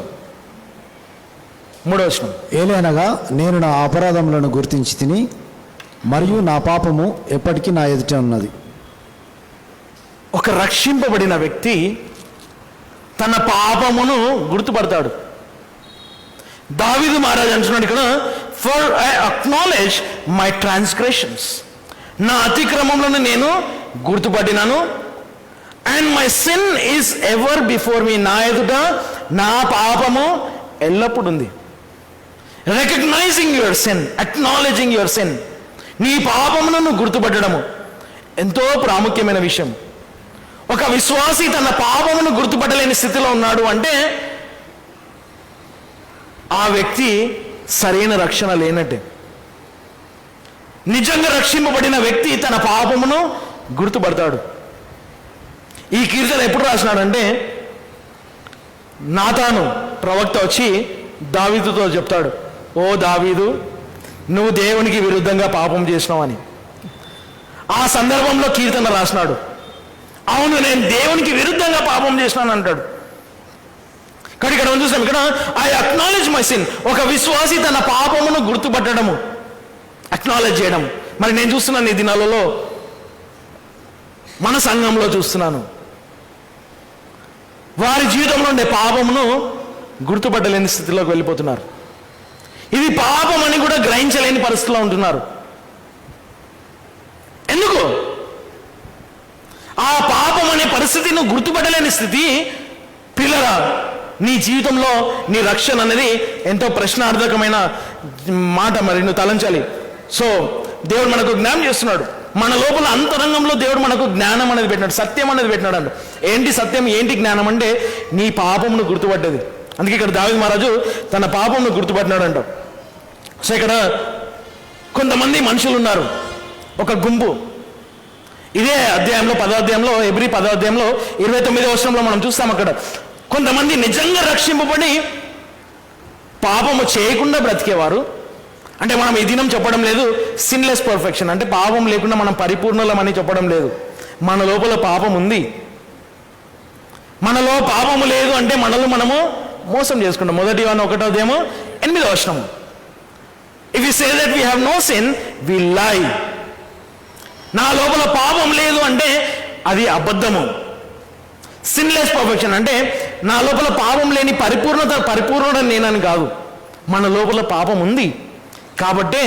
3వ వచనం, ఏలైనగా నేను నా అపరాధములను గుర్తించి తిని, మరియు నా పాపము ఎప్పటికీ నా ఎదుట ఉన్నది. ఒక రక్షింపబడిన వ్యక్తి తన పాపమును గుర్తుపడతాడు. దావీదు మహారాజు అంటున్నాడు ఇక్కడ, for I acknowledge my transgressions, నా అతిక్రమములను నేను గుర్తుపట్టినాను. And my sin is ever before me, నా ఎదుట నా పాపము ఎల్లప్పుడు ఉంది. Recognizing your sin, acknowledging your sin, నీ పాపమును నువ్వు గుర్తుపట్టడము ఎంతో ప్రాముఖ్యమైన విషయం. ఒక విశ్వాసి తన పాపమును గుర్తుపట్టలేని స్థితిలో ఉన్నాడు అంటే ఆ వ్యక్తి సరైన రక్షణ లేనట్టే. నిజంగా రక్షింపబడిన వ్యక్తి తన పాపమును గుర్తుపడతాడు. ఈ కీర్తన ఎప్పుడు రాసినాడంటే, నాతాను ప్రవక్త వచ్చి దావీదుతో చెప్తాడు, ఓ దావీదు, నువ్వు దేవునికి విరుద్ధంగా పాపం చేసినావు అని. ఆ సందర్భంలో కీర్తన రాసినాడు. అవును, నేను దేవునికి విరుద్ధంగా పాపం చేసినాను అంటాడు. కానీ ఇక్కడ చూసాం, ఇక్కడ ఐ అక్నాలెడ్జ్ మై సిన్. ఒక విశ్వాసి తన పాపమును గుర్తుపట్టడము, అక్నాలెడ్జ్ చేయడం. మరి నేను చూస్తున్నాను ఈ దినాలలో మన సంఘంలో చూస్తున్నాను, వారి జీవితంలో ఉండే పాపమును గుర్తుపట్టలేని స్థితిలోకి వెళ్ళిపోతున్నారు. ఇది పాపం అని కూడా గ్రహించలేని పరిస్థితిలో ఉంటున్నారు. ఎందుకు? ఆ పాపం అనే పరిస్థితిని గుర్తుపట్టలేని స్థితి. పిల్లరా, నీ జీవితంలో నీ రక్షణ అనేది ఎంతో ప్రశ్నార్థకమైన మాట. మరి నువ్వు తలంచాలి. సో దేవుడు మనకు జ్ఞానం చేస్తున్నాడు. మన లోపల అంతరంగంలో దేవుడు మనకు జ్ఞానం అనేది పెట్టినాడు, సత్యం అనేది పెట్టినాడు అంట. ఏంటి సత్యం, ఏంటి జ్ఞానం అంటే నీ పాపమును గుర్తుపట్టేది. అందుకే ఇక్కడ దావీదు మహారాజు తన పాపమును గుర్తుపట్టినాడు అంట. సో ఇక్కడ కొంతమంది మనుషులు ఉన్నారు, ఒక గుంపు. ఇదే అధ్యాయంలో 10వ అధ్యాయంలో, ఎబ్రీ 10వ అధ్యాయంలో 29వ వచనంలో మనం చూస్తాం. అక్కడ కొంతమంది నిజంగా రక్షింపబడి పాపము చేయకుండా బ్రతికేవారు. అంటే మనం ఈ దినం చెప్పడం లేదు సిన్లెస్ పర్ఫెక్షన్, అంటే పాపం లేకుండా మనం పరిపూర్ణలమని చెప్పడం లేదు. మన లోపల పాపం ఉంది. మనలో పాపము లేదు అంటే మనలో మనము మోసం చేసుకుంటాం. 1 యోహాను 1వ అధ్యాయము 8వ వచనం, if you say that we have no sin we lie. నా లోపల పాపం లేదు అంటే అది అబద్ధము. సిన్లెస్ పర్ఫెక్షన్ అంటే నా లోపల పాపం లేని పరిపూర్ణత నేనని కాదు, మన లోపల పాపం ఉంది. కాబట్టే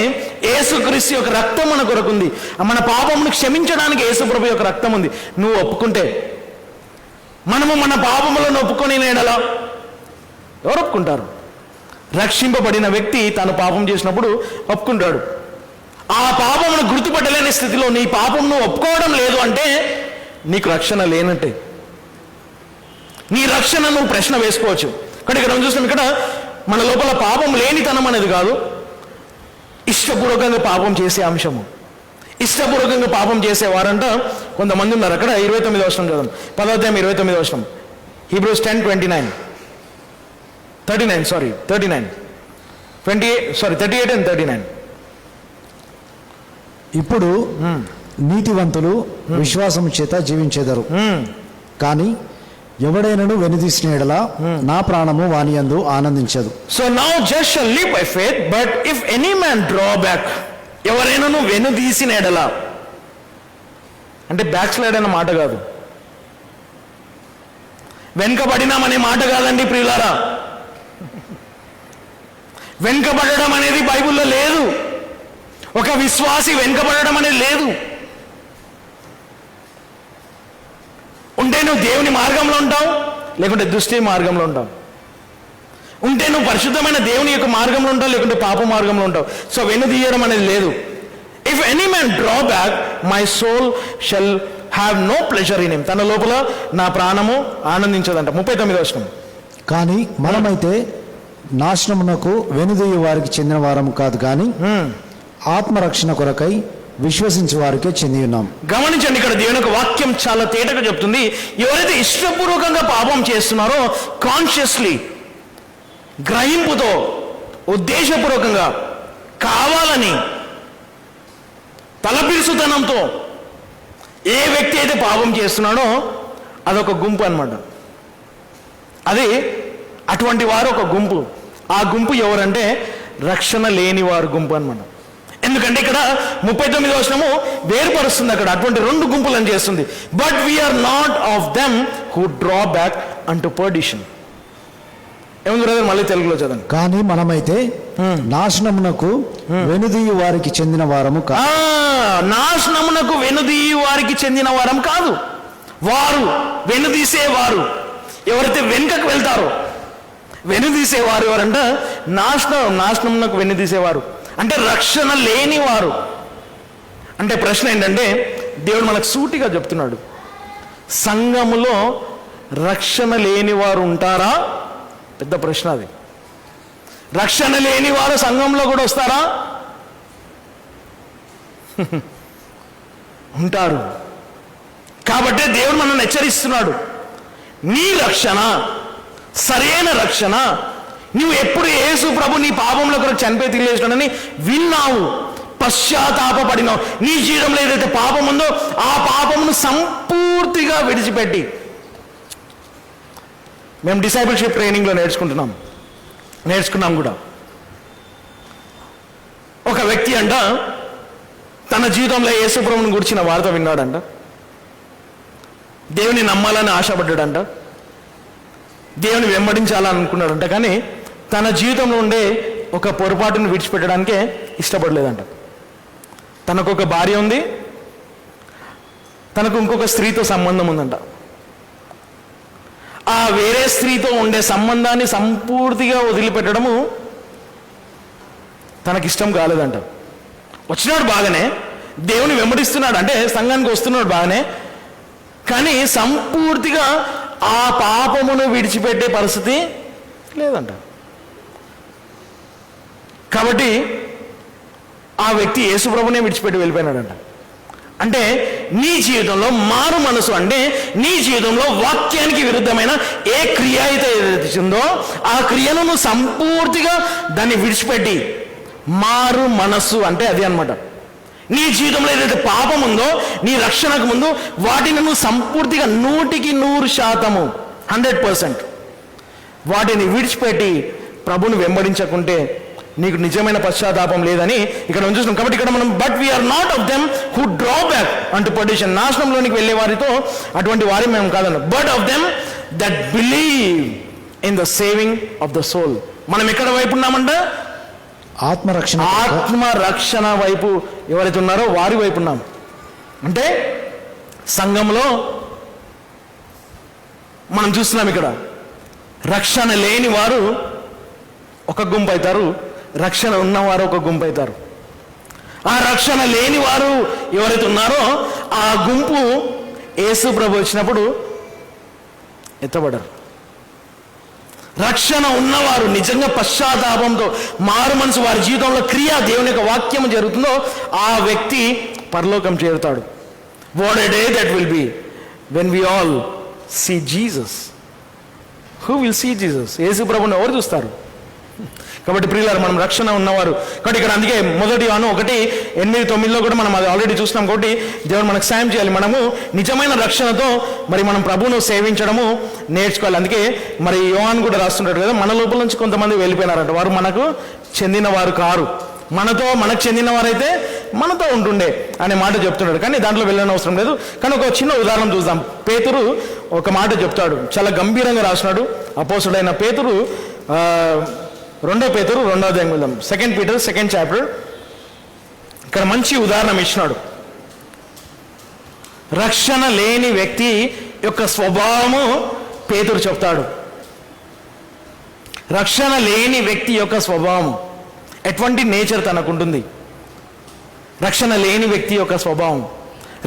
యేసుక్రీస్తు యొక్క రక్తం మన కొరకు ఉంది. మన పాపమును క్షమించడానికి యేసుప్రభు యొక్క రక్తం ఉంది. నువ్వు ఒప్పుకుంటే, మనము మన పాపములను ఒప్పుకొని నేడలా ఎవరు ఒప్పుకుంటారు? రక్షింపబడిన వ్యక్తి తను పాపం చేసినప్పుడు ఒప్పుకుంటాడు. ఆ పాపమును గుర్తుపట్టలేని స్థితిలో నీ పాపం నువ్వు ఒప్పుకోవడం లేదు అంటే నీకు రక్షణ లేనట్టే. నీ రక్షణ నువ్వు ప్రశ్న వేసుకోవచ్చు. కానీ ఇక్కడ చూస్తాం, ఇక్కడ మన లోపల పాపం లేనితనం అనేది కాదు, ఇష్టపూర్వకంగా పాపం చేసే అంశము. ఇష్టపూర్వకంగా పాపం చేసేవారంట కొంతమంది ఉన్నారు. అక్కడ 29వ వచనం చదవండి, 10వ అధ్యాయం 29వ వచనం, హీబ్రూస్ 10:39 38 and 39. ఇప్పుడు నీతివంతులు విశ్వాసము చేత జీవించెదరు. కానీ ఎవడైనను వెనుదీసిన ఎడల నా ప్రాణము వాని యందు ఆనందించదు. So now just shall live by faith, but if any man draw back, ఎవరైనాను వెనుదీసిన ఎడల, అంటే బ్యాక్ స్లైడ్ అనే మాట కాదు, వెనుకబడినామనే మాట కాదండి ప్రియులారా. వెనుకబడడం అనేది బైబిల్లో లేదు. ఒక విశ్వాసి వెనుకబడడం అనేది లేదు. ఉంటే నువ్వు దేవుని మార్గంలో ఉంటావు, లేకుంటే దుష్టి మార్గంలో ఉంటావు. ఉంటే నువ్వు పరిశుద్ధమైన దేవుని యొక్క మార్గంలో ఉంటావు, లేకుంటే పాప మార్గంలో ఉంటావు. సో వెనుదీయడం అనేది లేదు. If any man draw back my soul shall have no pleasure in him. తన లోపల నా ప్రాణము ఆనందించదంట. 39వ వచనం. కానీ మనమైతే నాశనమునకు వెనుదీయ వారికి చెందిన వారము కాదు, కానీ ఆత్మరక్షణ కొరకై విశ్వసించే వారికే చెంది ఉన్నాం. గమనించండి, ఇక్కడ దేవుని యొక్క వాక్యం చాలా తేటగా చెప్తుంది. ఎవరైతే ఇష్టపూర్వకంగా పాపం చేస్తున్నారో, కాన్షియస్లీ, గ్రహింపుతో, ఉద్దేశపూర్వకంగా, కావాలని, తలపిరుసుతనంతో ఏ వ్యక్తి అయితే పాపం చేస్తున్నాడో అదొక గుంపు అన్నమాట. అది అటువంటి వారు ఒక గుంపు. ఆ గుంపు ఎవరంటే రక్షణ లేని వారు గుంపు అన్నమాట. ఎందుకంటే ఇక్కడ 39వ వచనము వేరుపరుస్తుంది. అక్కడ అటువంటి రెండు గుంపులను చేస్తుంది. But we're not of them who draw back unto perdition. ఏముంది బ్రదర్, మళ్ళీ తెలుగులో చదవండి. కానీ మనమైతే నాశనమునకు వెనుదీయ వారికి చెందిన వారము కాదు. నాశనమునకు వెనుదీయు వారికి చెందిన వారం కాదు. వారు వెనుదీసేవారు, ఎవరైతే వెనుకకు వెళ్తారో, వెనుదీసేవారు ఎవరంట నాశనమునకు వెనుదీసేవారు అంటే రక్షణ లేనివారు. అంటే ప్రశ్న ఏంటంటే, దేవుడు మనకు సూటిగా చెప్తున్నాడు, సంఘములో రక్షణ లేని వారు ఉంటారా? పెద్ద ప్రశ్న అది. రక్షణ లేని వారు సంఘంలో కూడా వస్తారా? ఉంటారు. కాబట్టి దేవుడు మనల్ని హెచ్చరిస్తున్నాడు, నీ రక్షణ, సరైన రక్షణ, నువ్వు ఎప్పుడు యేసు ప్రభు నీ పాపంలో కొరకు చనిపోయి తిరిగేసినాడని విన్నావు, పశ్చాత్తాపడినావు, నీ జీవితంలో ఏదైతే పాపం ఉందో ఆ పాపమును సంపూర్తిగా విడిచిపెట్టి, మేము డిసైపుల్షిప్ ట్రైనింగ్లో నేర్చుకున్నాం కూడా. ఒక వ్యక్తి అంట తన జీవితంలో యేసు ప్రభువుని గురించిన వార్త విన్నాడంట, దేవుని నమ్మాలని ఆశపడ్డాడంట, దేవుని వెంబడించాలని అనుకున్నాడంట. కానీ తన జీవితంలో ఉండే ఒక పొరపాటును విడిచిపెట్టడానికే ఇష్టపడలేదంట. తనకు ఒక భార్య ఉంది, తనకు ఇంకొక స్త్రీతో సంబంధం ఉందంట. ఆ వేరే స్త్రీతో ఉండే సంబంధాన్ని సంపూర్తిగా వదిలిపెట్టడము తనకిష్టం కాలేదంట. వచ్చినాడు బాగానే, దేవుని వెంబడిస్తున్నాడు, అంటే సంఘానికి వస్తున్నాడు బాగానే, కానీ సంపూర్తిగా ఆ పాపమును విడిచిపెట్టే పరిస్థితి లేదంట. కాబట్టి ఆ వ్యక్తి యేసుప్రభునే విడిచిపెట్టి వెళ్ళిపోయినాడంట. అంటే నీ జీవితంలో మారు మనసు అంటే నీ జీవితంలో వాక్యానికి విరుద్ధమైన ఏ క్రియ అయితే ఉందో ఆ క్రియను నువ్వు సంపూర్తిగా దాన్ని విడిచిపెట్టి, మారు మనస్సు అంటే అది అన్నమాట. నీ జీవితంలో ఏదైతే పాపం ఉందో నీ రక్షణకు ముందు వాటిని నువ్వు సంపూర్తిగా 100% 100% వాటిని విడిచిపెట్టి ప్రభుని వెంబడించకుంటే నీకు నిజమైన పశ్చాత్తాపం లేదని ఇక్కడ మనం చూస్తున్నాం. కాబట్టి ఇక్కడ మనం but we're not of them who draw back unto perdition, నాశనంలోనికి వెళ్ళే వారితో అటువంటి వారి మేము కాదన్న, but of them that believe in the saving of the soul. మనం ఎక్కడ వైపు ఉన్నామంట? ఆత్మరక్షణ వైపు ఎవరైతే ఉన్నారో వారి వైపు ఉన్నాం. అంటే సంఘంలో మనం చూస్తున్నాం, ఇక్కడ రక్షణ లేని వారు ఒక గుంపు అవుతారు, రక్షణ ఉన్నవారు ఒక గుంపు అవుతారు. ఆ రక్షణ లేని వారు ఎవరైతే ఉన్నారో ఆ గుంపు యేసు ప్రభు వచ్చినప్పుడు ఎత్తబడరు. రక్షణ ఉన్నవారు నిజంగా పశ్చాత్తాపంతో మారు మనసు వారి జీవితంలో క్రియ దేవుని యొక్క వాక్యం జరుగుతుందో ఆ వ్యక్తి పరలోకం చేరుతాడు. What a day that will be when we all see Jesus. Who will see Jesus? యేసు ప్రభుని ఎవరు చూస్తారు? కాబట్టి ప్రియులారా, మనం రక్షణ ఉన్నవారు. కాబట్టి ఇక్కడ అందుకే 1 యోహాను 1:8-9 కూడా మనం అది ఆల్రెడీ చూస్తున్నాం. కాబట్టి దేవుడు మనకు సాయం చేయాలి. మనము నిజమైన రక్షణతో మరి మనం ప్రభువును సేవించడము నేర్చుకోవాలి. అందుకే మరి యోహాను కూడా రాస్తుంటాడు కదా, మన లోపల నుంచి కొంతమంది వెళ్ళిపోయినారంట, వారు మనకు చెందిన వారు కారు. మనకు చెందిన వారైతే మనతో ఉంటుండే అనే మాట చెప్తున్నాడు. కానీ దాంట్లో వెళ్ళని అవసరం లేదు. కానీ ఒక చిన్న ఉదాహరణ చూద్దాం. పేతురు ఒక మాట చెప్తాడు, చాలా గంభీరంగా రాసినాడు అపోస్తుడైన పేతురు. 2 పేతురు 2వ అధ్యాయం వెళ్దాం. 2 Peter 2nd chapter. ఇక్కడ మంచి ఉదాహరణ ఇచ్చినాడు. రక్షణ లేని వ్యక్తి యొక్క స్వభావము పేతురు చెప్తాడు. రక్షణ లేని వ్యక్తి యొక్క స్వభావం ఎటువంటి నేచర్ తనకుంటుంది? రక్షణ లేని వ్యక్తి యొక్క స్వభావం,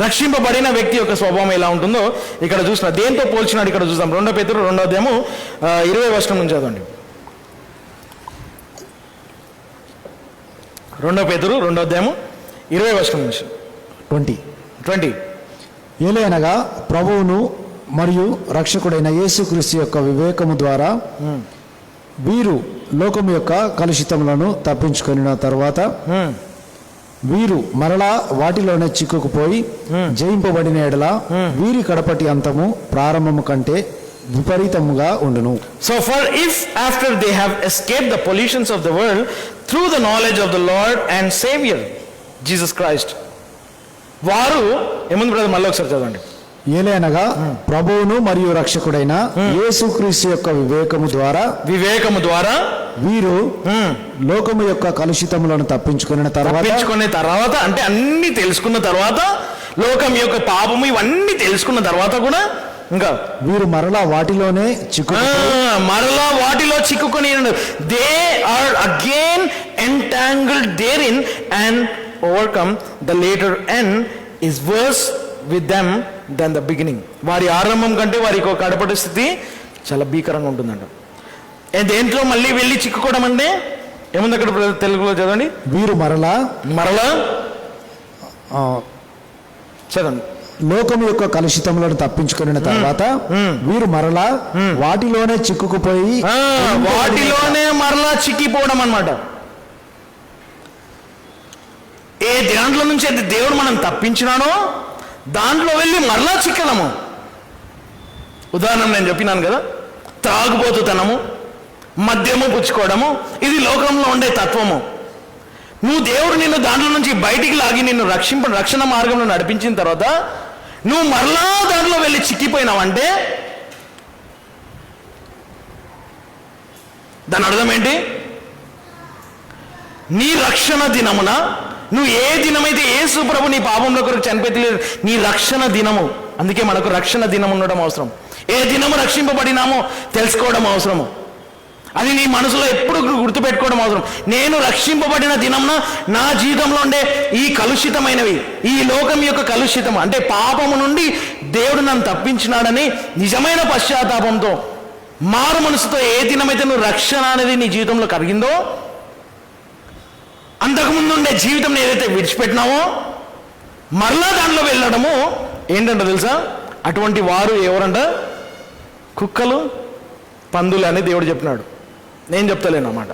రక్షింపబడిన వ్యక్తి యొక్క స్వభావం ఎలా ఉంటుందో ఇక్కడ చూసిన. దేంతో పోల్చినాడు ఇక్కడ చూద్దాం. 2 పేతురు 2వ అధ్యాయము 20వ వచనం నుంచి చదవండి. 2 పేతురు 2వ అధ్యాయము 20వ వచనం నుంచి 20. ఏలయనగా ప్రభువును మరియు రక్షకుడైన యేసుక్రీస్తు యొక్క వివేకము ద్వారా వీరు లోకము యొక్క కలుషితములను తప్పించుకొనిన తర్వాత వీరు మరలా వాటిలోనే చిక్కుకుపోయి జయింపబడిన ఎడల వీరి కడపటి అంతము ప్రారంభము కంటే విపరీతముగా ఉండును. So for if after they have escaped the pollutions of the world through the knowledge of the Lord and Savior Jesus Christ, వారు ఏముంది బ్రదర్, మళ్ళీ ఒకసారి చదవండి. ఏలయనగా ప్రభువును మరియు రక్షకుడైన యేసుక్రీస్తు యొక్క వివేకము ద్వారా వీరు లోకము యొక్క కలుషితములను తప్పించుకున్న తర్వాత అంటే అన్ని తెలుసుకున్న తర్వాత, లోకం యొక్క పాపము ఇవన్నీ తెలుసుకున్న తర్వాత కూడా ఇంకా వీరు మరలా వాటిలో చిక్కుకొని they are again entangled therein and overcome the latter end is worse with them than the beginning. వారి ఆరంభం కంటే వారి కడపటి స్థితి చాలా భీకరంగా ఉంటుందంట. దేంట్లో మళ్ళీ వెళ్ళి చిక్కుకోవడం అంటే ఏముంది అక్కడ తెలుగులో చదవండి. వీరు మరలా చదవండి. లోకం యొక్క కలుషితములను తప్పించుకున్న తర్వాత వీరు మరలా వాటిలోనే చిక్కుకుపోయి వాటిలోనే మరలా చిక్కిపోవడం అన్నమాట. ఏ దాంట్లో నుంచి అయితే దేవుడు మనం తప్పించినాడో దాంట్లో వెళ్ళి మరలా చిక్కడము. ఉదాహరణ నేను చెప్పినాను కదా, త్రాగుబోతుతనము, మద్యము పుచ్చుకోవడము, ఇది లోకంలో ఉండే తత్వము. నువ్వు దేవుడు నిన్ను దాంట్లో నుంచి బయటికి లాగి నిన్ను రక్షణ మార్గంలో నడిపించిన తర్వాత నువ్వు మరలా దాంట్లో వెళ్ళి చిక్కిపోయినావంటే దాని అర్థం ఏంటి? నీ రక్షణ దినమున నువ్వు ఏ దినమైతే యేసు ప్రభు నీ పాపంలో కొరకు చనిపోతలేదు, నీ రక్షణ దినము. అందుకే మనకు రక్షణ దినం ఉండడం అవసరం. ఏ దినము రక్షింపబడినామో తెలుసుకోవడం అవసరము. అది నీ మనసులో ఎప్పుడు గుర్తుపెట్టుకోవడం అవసరం. నేను రక్షింపబడిన దినమున నా జీవితంలో ఉండే ఈ కలుషితమైనవి, ఈ లోకం యొక్క కలుషితం అంటే పాపము నుండి దేవుడు నన్ను తప్పించినాడని నిజమైన పశ్చాత్తాపంతో మారు మనసుతో ఏ దినమైతే నువ్వు రక్షణ అనేది నీ జీవితంలో కలిగిందో, అంతకుముందు ఉండే జీవితం ఏదైతే విడిచిపెట్టినావో మరలా దాంట్లో వెళ్ళడము ఏంటంట తెలుసా? అటువంటి వారు ఎవరంట? కుక్కలు, పందులు అని దేవుడు చెప్పినాడు. నేను చెప్తలేను అన్నమాట.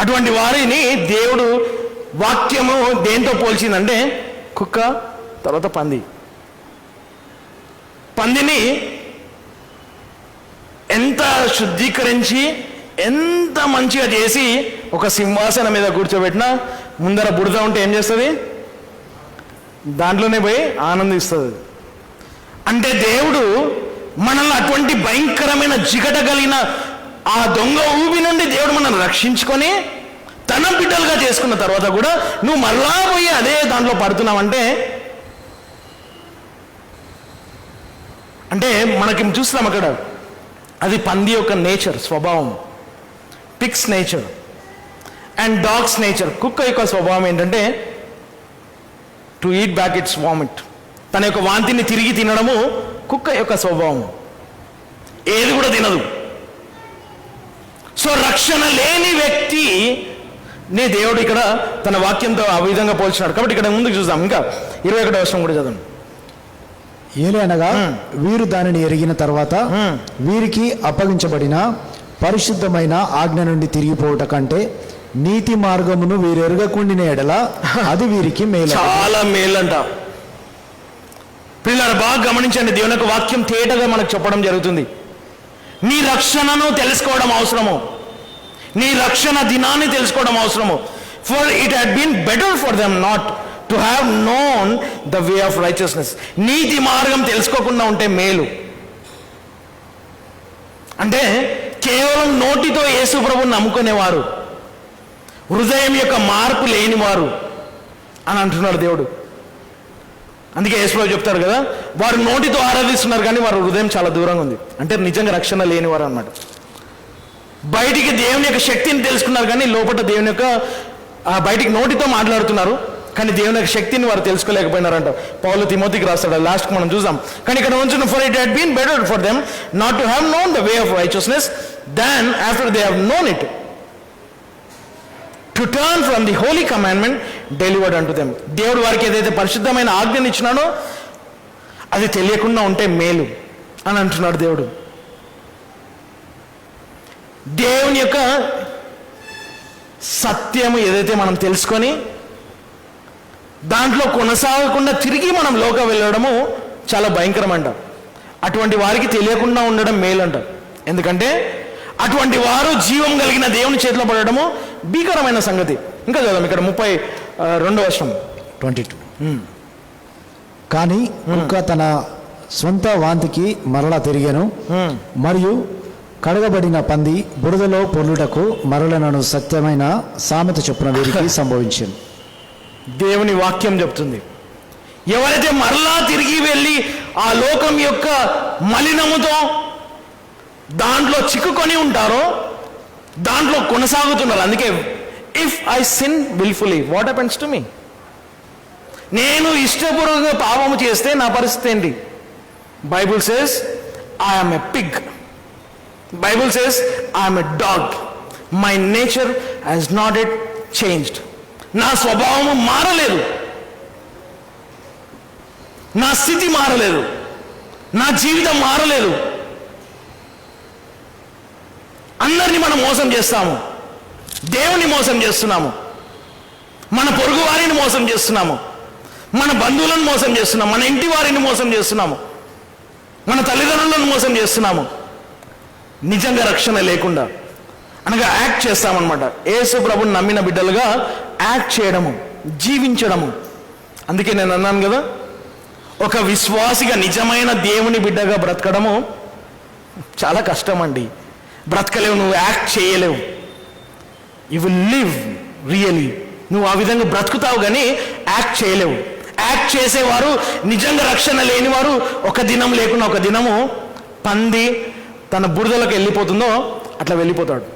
అటువంటి వారిని దేవుడు వాక్యము దేంతో పోల్చిందంటే కుక్క, తర్వాత పందిని ఎంత శుద్ధీకరించి ఎంత మంచిగా చేసి ఒక సింహాసనం మీద కూర్చోబెట్టినా ముందర బుడద ఉంటే ఏం చేస్తుంది? దాంట్లోనే పోయి ఆనందిస్తుంది. అంటే దేవుడు మనల్ని అటువంటి భయంకరమైన జిగట కలిగిన ఆ దొంగ ఊబి నుండి దేవుడు మనల్ని రక్షించుకొని తన బిడ్డలుగా చేసుకున్న తర్వాత కూడా నువ్వు మళ్ళా పోయి అదే దాంట్లో పడుతున్నావంటే అంటే మనకి చూస్తున్నాం అక్కడ అది పంది యొక్క నేచర్, స్వభావం. Pigs nature and dogs nature. కుక్క యొక్క స్వభావం ఏంటంటే to eat back it's vomit. తన యొక్క వాంతిని తిరిగి తినడము కుక్క యొక్క స్వభావం. ఏది కూడా తినదు. సో రక్షణ లేని వ్యక్తి నే దేవుడు ఇక్కడ తన వాక్యంతో ఆ విధంగా పోల్చినాడు. కాబట్టి ఇక్కడ ముందుకు చూద్దాం. ఇంకా 21వ వచనం కూడా చదవండి. ఏలనగా వీరు దానిని ఎరిగిన తర్వాత వీరికి అప్పగించబడిన పరిశుద్ధమైన ఆజ్ఞ నుండి తిరిగిపోవట కంటే నీతి మార్గమును వీరు ఎరగకుండిన ఎడల అది వీరికి మేలు, చాలా మేలంట. పిల్లలు బాగా గమనించండి. దేవుని యొక్క వాక్యం తేటగా మనకు చెప్పడం జరుగుతుంది. నీ రక్షణను తెలుసుకోవడం అవసరము. నీ రక్షణ దినాన్ని తెలుసుకోవడం అవసరము. For it had been better for them not to have known the way of righteousness. నీతి మార్గం తెలుసుకోకుండా ఉంటే మేలు. అంటే కేవలం నోటితో యేసు ప్రభువుని నమ్ముకునేవారు, హృదయం యొక్క మార్పు లేనివారు అని అంటున్నాడు దేవుడు. అందుకే యేసు ప్రభు చెప్తారు కదా, వారు నోటితో ఆరాధిస్తున్నారు కానీ వారి హృదయం చాలా దూరంగా ఉంది. అంటే నిజంగా రక్షణ లేనివారు అన్నమాట. బయటికి దేవుని యొక్క శక్తిని తెలుసుకున్నారు, కానీ లోపల దేవుని యొక్క బయటికి నోటితో మాట్లాడుతున్నారు, కానీ దేవుని యొక్క శక్తిని వారు తెలుసుకోలేకపోయినారంట. పౌలు తిమోతికి రాస్తాడు, లాస్ట్ మనం చూసాం. కానీ ఇక్కడ ఉంచిన for it had been better for them not to have known the way of righteousness than after they have known it to turn from the holy commandment delivered unto them. దేవుడు వారికి ఏదైతే పరిశుద్ధమైన ఆజ్ఞను ఇచ్చినాడో అది తెలియకుండా ఉంటే మేలు అని అంటున్నాడు దేవుడు. దేవుని యొక్క సత్యము ఏదైతే మనం తెలుసుకొని దాంట్లో కొనసాగకుండా తిరిగి మనం లోక వెళ్ళడము చాలా భయంకరం అంట. అటువంటి వారికి తెలియకుండా ఉండడం మేలు అంట. ఎందుకంటే అటువంటి వారు జీవం కలిగిన దేవుని చేతిలో పడడము భీకరమైన సంగతి. ఇంకా చదువు ఇక్కడ 32వ వచనం 22. కానీ కుక్క తన సొంత వాంతికి మరలా తిరిగాను, మరియు కడగబడిన పంది బురదలో పొర్లుటకు మరలనను సత్యమైన సామెత చొప్పున వీరికి సంభవించింది. దేవుని వాక్యం చెప్తుంది, ఎవరైతే మరలా తిరిగి వెళ్ళి ఆ లోకం యొక్క మలినముతో దాంట్లో చిక్కుకొని ఉంటారో దాంట్లో కొనసాగుతున్నారు. అందుకే if I sin wilfully what happens to me, నేను ఇష్టపూర్వకంగా పాపము చేస్తే నా పరిస్థితి ఏంటి? Bible says I'm a pig, Bible says I'm a dog, my nature has not yet changed. నా స్వభావము మారలేదు, నా స్థితి మారలేదు, నా జీవితం మారలేదు. అందరినీ మనం మోసం చేస్తాము, దేవుని మోసం చేస్తున్నాము, మన పొరుగు వారిని మోసం చేస్తున్నాము, మన బంధువులను మోసం చేస్తున్నాము, మన ఇంటి వారిని మోసం చేస్తున్నాము, మన తల్లిదండ్రులను మోసం చేస్తున్నాము. నిజంగా రక్షణ లేకుండా అనగా యాక్ట్ చేస్తామన్నమాట. యేసు ప్రభుని నమ్మిన బిడ్డలుగా యాక్ట్ చేయడము, జీవించడము. అందుకే నేను అన్నాను కదా, ఒక విశ్వాసిగా నిజమైన దేవుని బిడ్డగా బ్రతకడము చాలా కష్టం అండి. బ్రతకలేవు, నువ్వు యాక్ట్ చేయలేవు. యు విల్ లివ్ రియలీ, నువ్వు ఆ విధంగా బ్రతుకుతావు కానీ యాక్ట్ చేయలేవు. యాక్ట్ చేసేవారు, నిజంగా రక్షణ లేనివారు ఒక దినం లేకుండా ఒక దినము పంది తన బురదలకు వెళ్ళిపోతుందో అట్లా వెళ్ళిపోతాడు.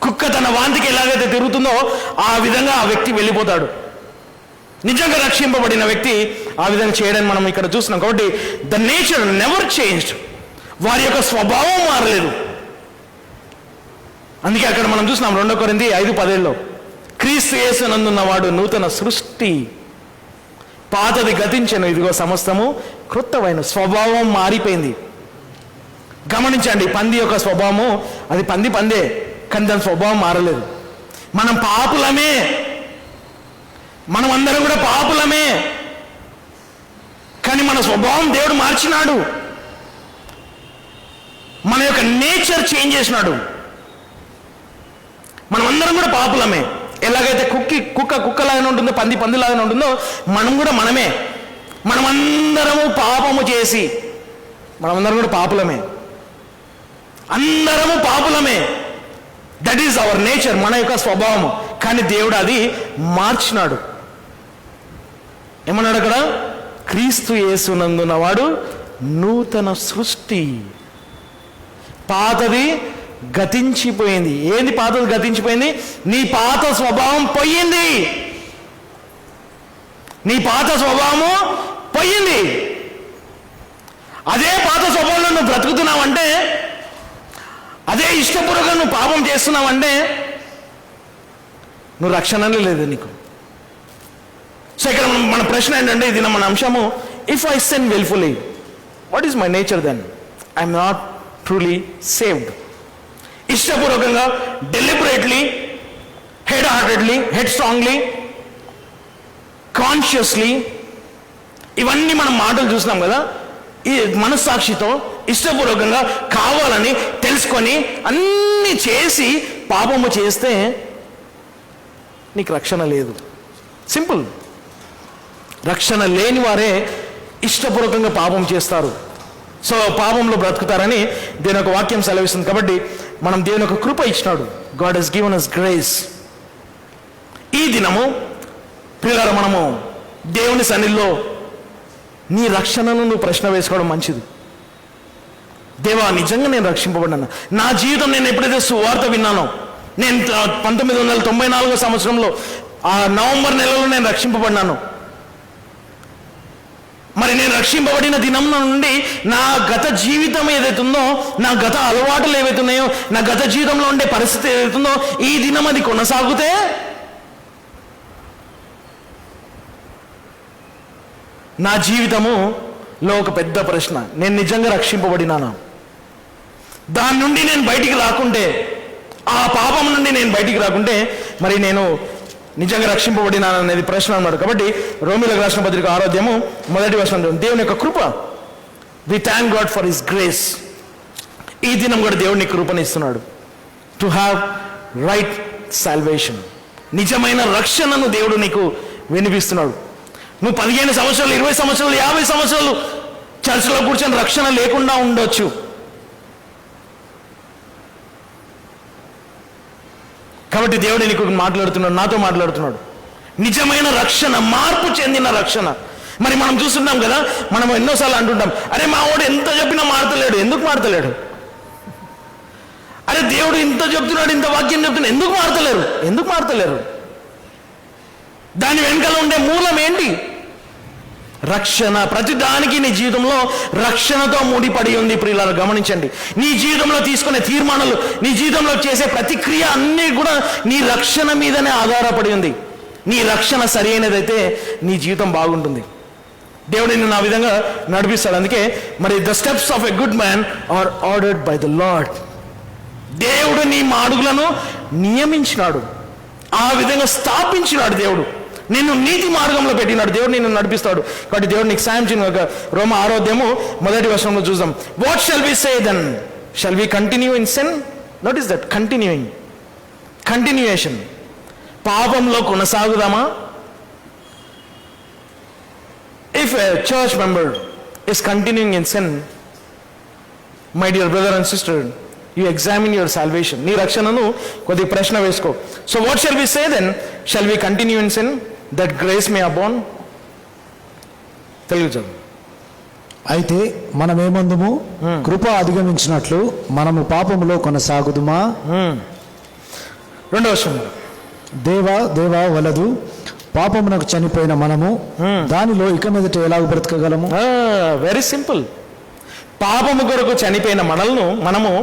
కుక్క తన వాంతికి ఎలాగైతే తిరుగుతుందో ఆ విధంగా ఆ వ్యక్తి వెళ్ళిపోతాడు. నిజంగా రక్షింపబడిన వ్యక్తి ఆ విధంగా చేయడానికి మనం ఇక్కడ చూస్తున్నాం. కాబట్టి ద నేచర్ నెవర్ చేంజ్డ్, వారి యొక్క స్వభావం మారలేదు. అందుకే అక్కడ మనం చూస్తున్నాం 2 కొరింథీ 5:10 క్రీస్తు యేసునందున్నవాడు నూతన సృష్టి, పాతది గతించెను, ఇదిగో సమస్తము క్రొత్తవైన. స్వభావం మారిపోయింది. గమనించండి, పంది యొక్క స్వభావము అది పందే, కానీ దాని స్వభావం మారలేదు. మనం పాపులమే, మనం అందరం కూడా పాపులమే, కానీ మన స్వభావం దేవుడు మార్చినాడు. మన యొక్క నేచర్ చేంజ్ చేసినాడు. మనం అందరం కూడా పాపులమే. ఎలాగైతే కుక్కలాగానే ఉంటుందో, పందిలాగానే ఉంటుందో, మనం కూడా మనమే. మనమందరము పాపము చేసి మనమందరం కూడా పాపులమే, అందరము పాపులమే. దట్ ఈజ్ అవర్ నేచర్, మన యొక్క స్వభావము. కానీ దేవుడు అది మార్చినాడు. ఏమన్నాడు అక్కడ? క్రీస్తు యేసునందున్నవాడు నూతన సృష్టి, పాతది గతించిపోయింది. ఏంది పాతది గతించిపోయింది? నీ పాత స్వభావం పోయింది, నీ పాత స్వభావము పోయింది. అదే పాత స్వభావంలో నువ్వు బ్రతుకుతున్నావంటే, అదే ఇష్టపూర్వకంగా నువ్వు పాపం చేస్తున్నావంటే నువ్వు రక్షణనే లేదు నీకు. సో ఇక్కడ మన ప్రశ్న ఏంటంటే, ఇది మన అంశము, if I sin wilfully what is my nature then? I'm not truly saved. ఇష్టపూర్వకంగా, deliberately, head heartedly, headstrongly, consciously, ఇవన్నీ మనం మాటలు చూసినాం కదా. ఈ మనస్సాక్షితో ఇష్టపూర్వకంగా కావాలని తెలుసుకొని అన్నీ చేసి పాపము చేస్తే నీకు రక్షణ లేదు. సింపుల్. రక్షణ లేని వారే ఇష్టపూర్వకంగా పాపం చేస్తారు. సో పాపంలో బ్రతుకుతారని దేవుని యొక్క వాక్యం సెలవిస్తుంది. కాబట్టి మనం దేవుని యొక్క కృప ఇచ్చినాడు. God has given us grace. ఈ దినము ప్రియులారా, మనము దేవుని సన్నిధిలో నీ రక్షణను నువ్వు ప్రశ్న వేసుకోవడం మంచిది. దేవా నిజంగా నేను రక్షింపబడ్డాను. నా జీవితం నేను ఎప్పుడైతే సువార్త విన్నానో, నేను 1994 సంవత్సరంలో ఆ నవంబర్ నెలలో నేను రక్షింపబడ్డాను. మరి నేను రక్షింపబడిన దినం నుండి నా గత జీవితం ఏదైతుందో, నా గత అలవాటులు ఏవైతున్నాయో, నా గత జీవితంలో ఉండే పరిస్థితి ఏదైతుందో, ఈ దినం అది కొనసాగితే నా జీవితములో ఒక పెద్ద ప్రశ్న, నేను నిజంగా రక్షింపబడినానా? దాని నుండి నేను బయటికి రాకుంటే, ఆ పాపం నుండి నేను బయటికి రాకుంటే మరి నేను నిజంగా రక్షింపబడినాను అనేది ప్రశ్న అన్నాడు. కాబట్టి రోమీయులకు రాసిన పత్రిక 6వ అధ్యాయము 1వ వచనం, దేవుని యొక్క కృప, we thank God for his grace. ఈ దినం కూడా దేవుని కృపని ఇస్తున్నాడు. టు హ్యావ్ రైట్ సాల్వేషన్, నిజమైన రక్షణను దేవుడు నీకు వినిపిస్తున్నాడు. నువ్వు 15 సంవత్సరాలు, 20 సంవత్సరాలు, 50 సంవత్సరాలు చర్చిలో కూర్చొని రక్షణ లేకుండా ఉండొచ్చు. కాబట్టి దేవుడు నీకు మాట్లాడుతున్నాడు, నాతో మాట్లాడుతున్నాడు. నిజమైన రక్షణ, మార్పు చెందిన రక్షణ. మరి మనం చూస్తున్నాం కదా, మనం ఎన్నోసార్లు అంటుంటాం, అరే మా వాడు ఎంత చెప్పినా మారతలేడు. ఎందుకు మారతలేడు? అరే దేవుడు ఇంత చెప్తున్నాడు, ఇంత వాక్యం చెప్తున్నాడు, ఎందుకు మారతలేరు? దాని వెనకాల ఉండే మూలం ఏంటి? రక్షణ. ప్రతి దానికి నీ జీవితంలో రక్షణతో ముడిపడి ఉంది. ప్రియులారా గమనించండి, నీ జీవితంలో తీసుకునే తీర్మానాలు, నీ జీవితంలో చేసే ప్రతిక్రియ అన్నీ కూడా నీ రక్షణ మీదనే ఆధారపడి ఉంది. నీ రక్షణ సరి అయినదైతే నీ జీవితం బాగుంటుంది. దేవుడు నిన్ను ఆ విధంగా నడిపిస్తాడు. అందుకే మరి the steps of a good man are ordered by the Lord. దేవుడు నీ మాడుగులను నియమించినాడు, ఆ విధంగా స్థాపించినాడు. దేవుడు నిన్ను నీతి మార్గంలో పెట్టినాడు. దేవుడు నిన్ను నడిపిస్తాడు. కాబట్టి దేవుడు నీకు సాయం చేయను. రోమా 6వ అధ్యాయము 1వ వచనంలో చూద్దాం. What shall we say then? Shall we continue in sin? What is that? Continuation. పాపంలో కొనసాగుదామా? If a church member is continuing in sin, my dear brother and sister, you examine your salvation. నీ రక్షణను కొద్ది ప్రశ్న వేసుకో. So what shall we say then? Shall we continue in sin that grace may abound? Telugu చదువు. అయితే మనమేమందుము, కృప అధిగమించినట్లు మనము పాపములో కొనసాగుదుమా? 2వ వచనం, దేవా వలదు పాపమునకు చనిపోయిన మనము దానిలో ఇక మీదట ఎలాగ బ్రతకగలము? Very simple. పాపము కొరకు చనిపోయిన మనము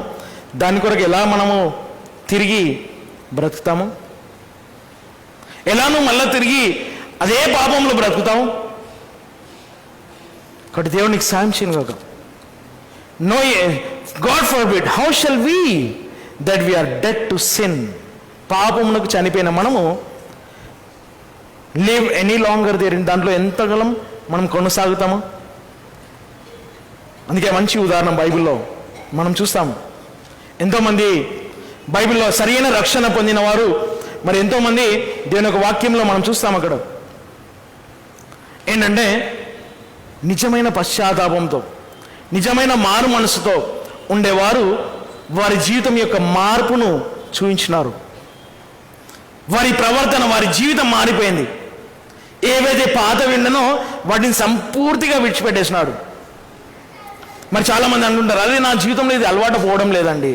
దాని కొరకు ఎలా మనము తిరిగి బ్రతుకుతాము? ఎలా నువ్వు మళ్ళీ తిరిగి అదే పాపంలో బ్రతుకుతావు? కాబట్టి దేవునికి సాయం చేయను కాక. No, God forbid, how shall we that we are dead to sin. పాపమునకు చనిపోయిన మనము లివ్ ఎనీ లాంగర్ దేర్, దాంట్లో ఎంతకాలం మనం కొనసాగుతాము? అందుకే మంచి ఉదాహరణ బైబిల్లో మనం చూస్తాము. ఎంతోమంది బైబిల్లో సరైన రక్షణ పొందిన వారు, మరి ఎంతోమంది దేవుని యొక్క వాక్యంలో మనం చూస్తాం. అక్కడ ఏంటంటే నిజమైన పశ్చాత్తాపంతో, నిజమైన మారు మనసుతో ఉండేవారు వారి జీవితం యొక్క మార్పును చూపించినారు. వారి ప్రవర్తన, వారి జీవితం మారిపోయింది. ఏవైతే పాత విండనో వాటిని సంపూర్తిగా విడిచిపెట్టేసినాడు. మరి చాలామంది అంటుంటారు, అదే నా జీవితంలో ఇది అలవాటు పోవడం లేదండి,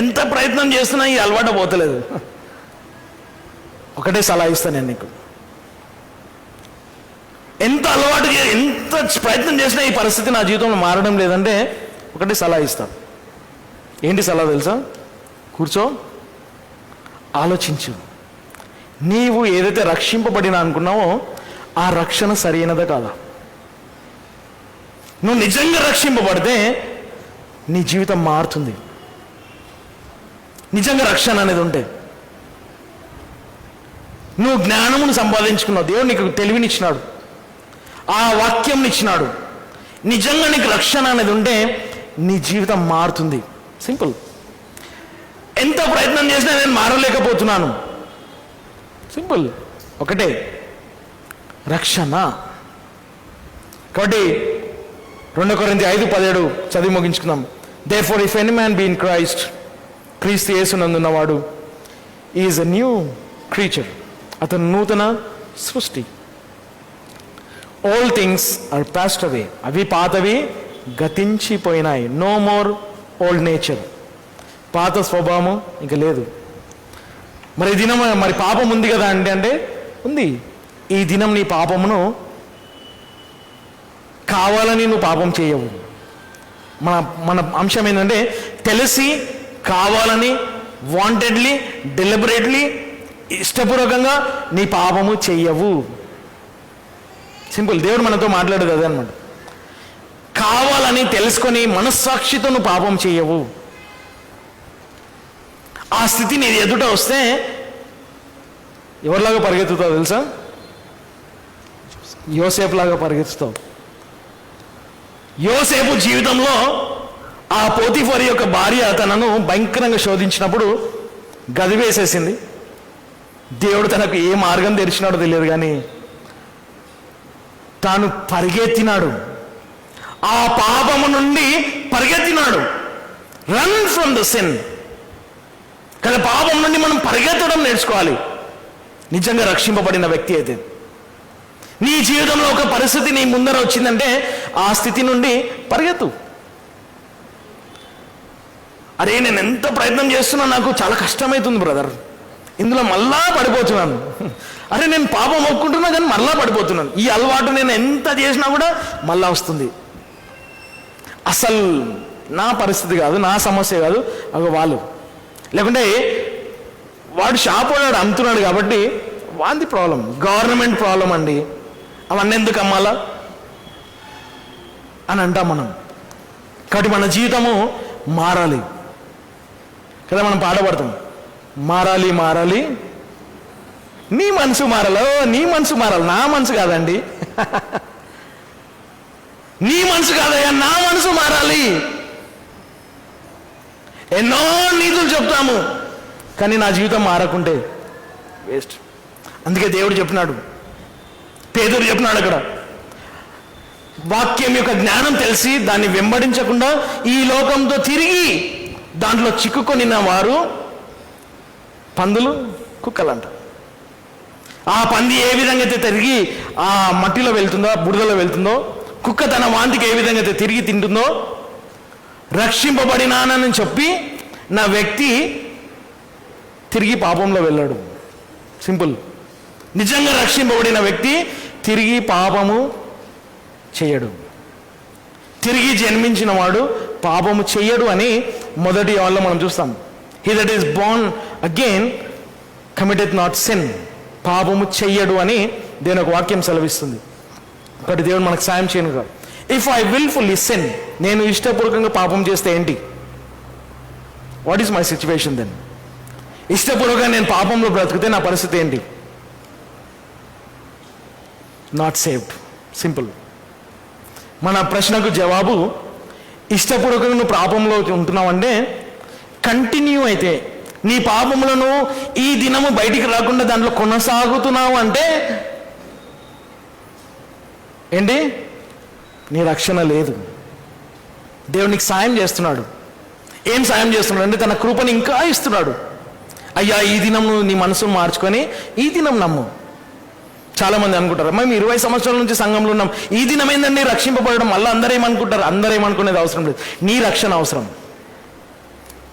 ఎంత ప్రయత్నం చేస్తున్నా ఇది అలవాటు పోతలేదు. ఒకటే సలహా ఇస్తాను నేను నీకు, ఎంత ప్రయత్నం చేసినా ఈ పరిస్థితి నా జీవితంలో మారడం లేదంటే ఒకటే సలహా ఇస్తాను. ఏంటి సలహా తెలుసా? కూర్చో, ఆలోచించు. నీవు ఏదైతే రక్షింపబడినా అనుకున్నావో ఆ రక్షణ సరైనదా కాదా? నువ్వు నిజంగా రక్షింపబడితే నీ జీవితం మారుతుంది. నిజంగా రక్షణ అనేది ఉంటే నువ్వు జ్ఞానమును సంపాదించుకున్నావు, దేవుడు నీకు తెలివినిచ్చినాడు, ఆ వాక్యం ఇచ్చినాడు. నిజంగా నీకు రక్షణ అనేది ఉంటే నీ జీవితం మారుతుంది. సింపుల్. ఎంత ప్రయత్నం చేసినా నేను మారలేకపోతున్నాను. సింపుల్, ఒకటే, రక్షణ. కాబట్టి 2 కొరింథీ 5:17 చదివి ముగించుకుందాం. Therefore if any man be in Christ, క్రీస్తు యేసునందున్నవాడు ఈజ్ ఎ న్యూ క్రీచర్, అతను నూతన సృష్టి. All things are passed away, అవి పాతవి గతించిపోయినాయి. No more old nature. పాత స్వభావం ఇంక లేదు. మరి ఈ దినం మరి పాపం ఉంది కదా అంటే ఉంది. ఈ దినం నీ పాపమును కావాలని నువ్వు పాపం చేయవు. మన మన అంశం ఏంటంటే తెలిసి కావాలని వాంటెడ్లీ డెలిబరేట్లీ ఇష్టపూర్వకంగా నీ పాపము చెయ్యవు. సింపుల్. దేవుడు మనతో మాట్లాడేది అదే అనమాట. కావాలని తెలుసుకొని మనస్సాక్షితో నువ్వు పాపం చెయ్యవు. ఆ స్థితి నీ ఎదుట వస్తే ఎవరిలాగా పరిగెత్తుతావు తెలుసా? యోసేపు లాగా పరిగెత్తుతావు. యోసేపు జీవితంలో ఆ పోతిఫర్ యొక్క భార్య తనను భయంకరంగా శోధించినప్పుడు గదివేసేసింది. దేవుడు తనకు ఏ మార్గం తెరిచినాడో తెలియదు, కానీ తాను పరిగెత్తినాడు. ఆ పాపము నుండి పరిగెత్తినాడు. Run from the sin. కానీ పాపం నుండి మనం పరిగెత్తడం నేర్చుకోవాలి. నిజంగా రక్షింపబడిన వ్యక్తి అయితే నీ జీవితంలో ఒక పరిస్థితి నీ ముందర వచ్చిందంటే ఆ స్థితి నుండి పరిగెత్తు. అరే నేను ఎంత ప్రయత్నం చేస్తున్నా, నాకు చాలా కష్టమవుతుంది బ్రదర్, ఇందులో మళ్ళా పడిపోతున్నాను. అరే నేను పాపం ఒప్పుకుంటున్నా కానీ మళ్ళా పడిపోతున్నాను. ఈ అలవాటు నేను ఎంత చేసినా కూడా మళ్ళా వస్తుంది. అసలు నా పరిస్థితి కాదు, నా సమస్య కాదు, అవి వాళ్ళు. లేకుంటే వాడు షాప్ వాడు అమ్ముతున్నాడు కాబట్టి వాంది ప్రాబ్లం, గవర్నమెంట్ ప్రాబ్లం అండి, అవన్నీ ఎందుకు అమ్మాలా అని అంటాం మనం. కాబట్టి మన జీవితము మారాలి కదా. మనం పాడబడతాం, మారాలి మారాలి నీ మనసు మారాలి. నీ మనసు మారాలి, నా మనసు కాదండి. నీ మనసు కాదయ్యా, నా మనసు మారాలి. ఎన్నో నీతులు చెప్తాము కానీ నా జీవితం మారకుంటే వేస్ట్. అందుకే దేవుడు చెప్పినాడు, పేతురు చెప్పినాడు అక్కడ, వాక్యం యొక్క జ్ఞానం తెలిసి దాన్ని వెంబడించకుండా ఈ లోకంతో తిరిగి దాంట్లో చిక్కుకొనిన వారు పందులు కుక్కలంట. ఆ పంది ఏ విధంగా అయితే తిరిగి ఆ మట్టిలో వెళ్తుందో, బురదలో వెళ్తుందో, కుక్క తన వాంతికి ఏ విధంగా అయితే తిరిగి తింటుందో, రక్షింపబడినానని చెప్పి నా వ్యక్తి తిరిగి పాపంలో వెళ్ళాడు. సింపుల్. నిజంగా రక్షింపబడిన వ్యక్తి తిరిగి పాపము చేయడు. తిరిగి జన్మించిన వాడు పాపము చెయ్యడు అని మొదటి వాళ్ళలో మనం చూస్తాం. He that is Born again committed not sin. పాపము చెయ్యడు అని దేని ఒక వాక్యం సెలవిస్తుంది. కాబట్టి దేవుడు మనకు సాయం చేయను కాదు. ఇఫ్ ఐ విల్ఫుల్లీ సిన్, నేను ఇష్టపూర్వకంగా పాపం చేస్తే ఏంటి? What is my situation then? ఇష్టపూర్వకంగా నేను పాపంలో బ్రతికితే నా పరిస్థితి ఏంటి? Not saved. సింపుల్. మన ప్రశ్నకు జవాబు, ఇష్టపూర్వకంగా నువ్వు పాపంలో ఉంటున్నావంటే, కంటిన్యూ అయితే నీ పాపములను ఈ దినము బయటికి రాకుండా దాంట్లో కొనసాగుతున్నావు అంటే ఏంటి? నీ రక్షణ లేదు. దేవునికి సాయం చేస్తున్నాడు. ఏం సాయం చేస్తున్నాడు అంటే తన కృపను ఇంకా ఇస్తున్నాడు. అయ్యా ఈ దినం నువ్వు నీ మనసును మార్చుకొని ఈ దినం నమ్ము. చాలామంది అనుకుంటారు, మేము 20 సంవత్సరాల నుంచి సంఘంలో ఉన్నాం, ఈ దినం ఏందండి రక్షింపబడడం, మళ్ళీ అందరూ ఏమనుకుంటారు? అందరూ ఏమనుకునేది అవసరం లేదు. నీ రక్షణ అవసరం.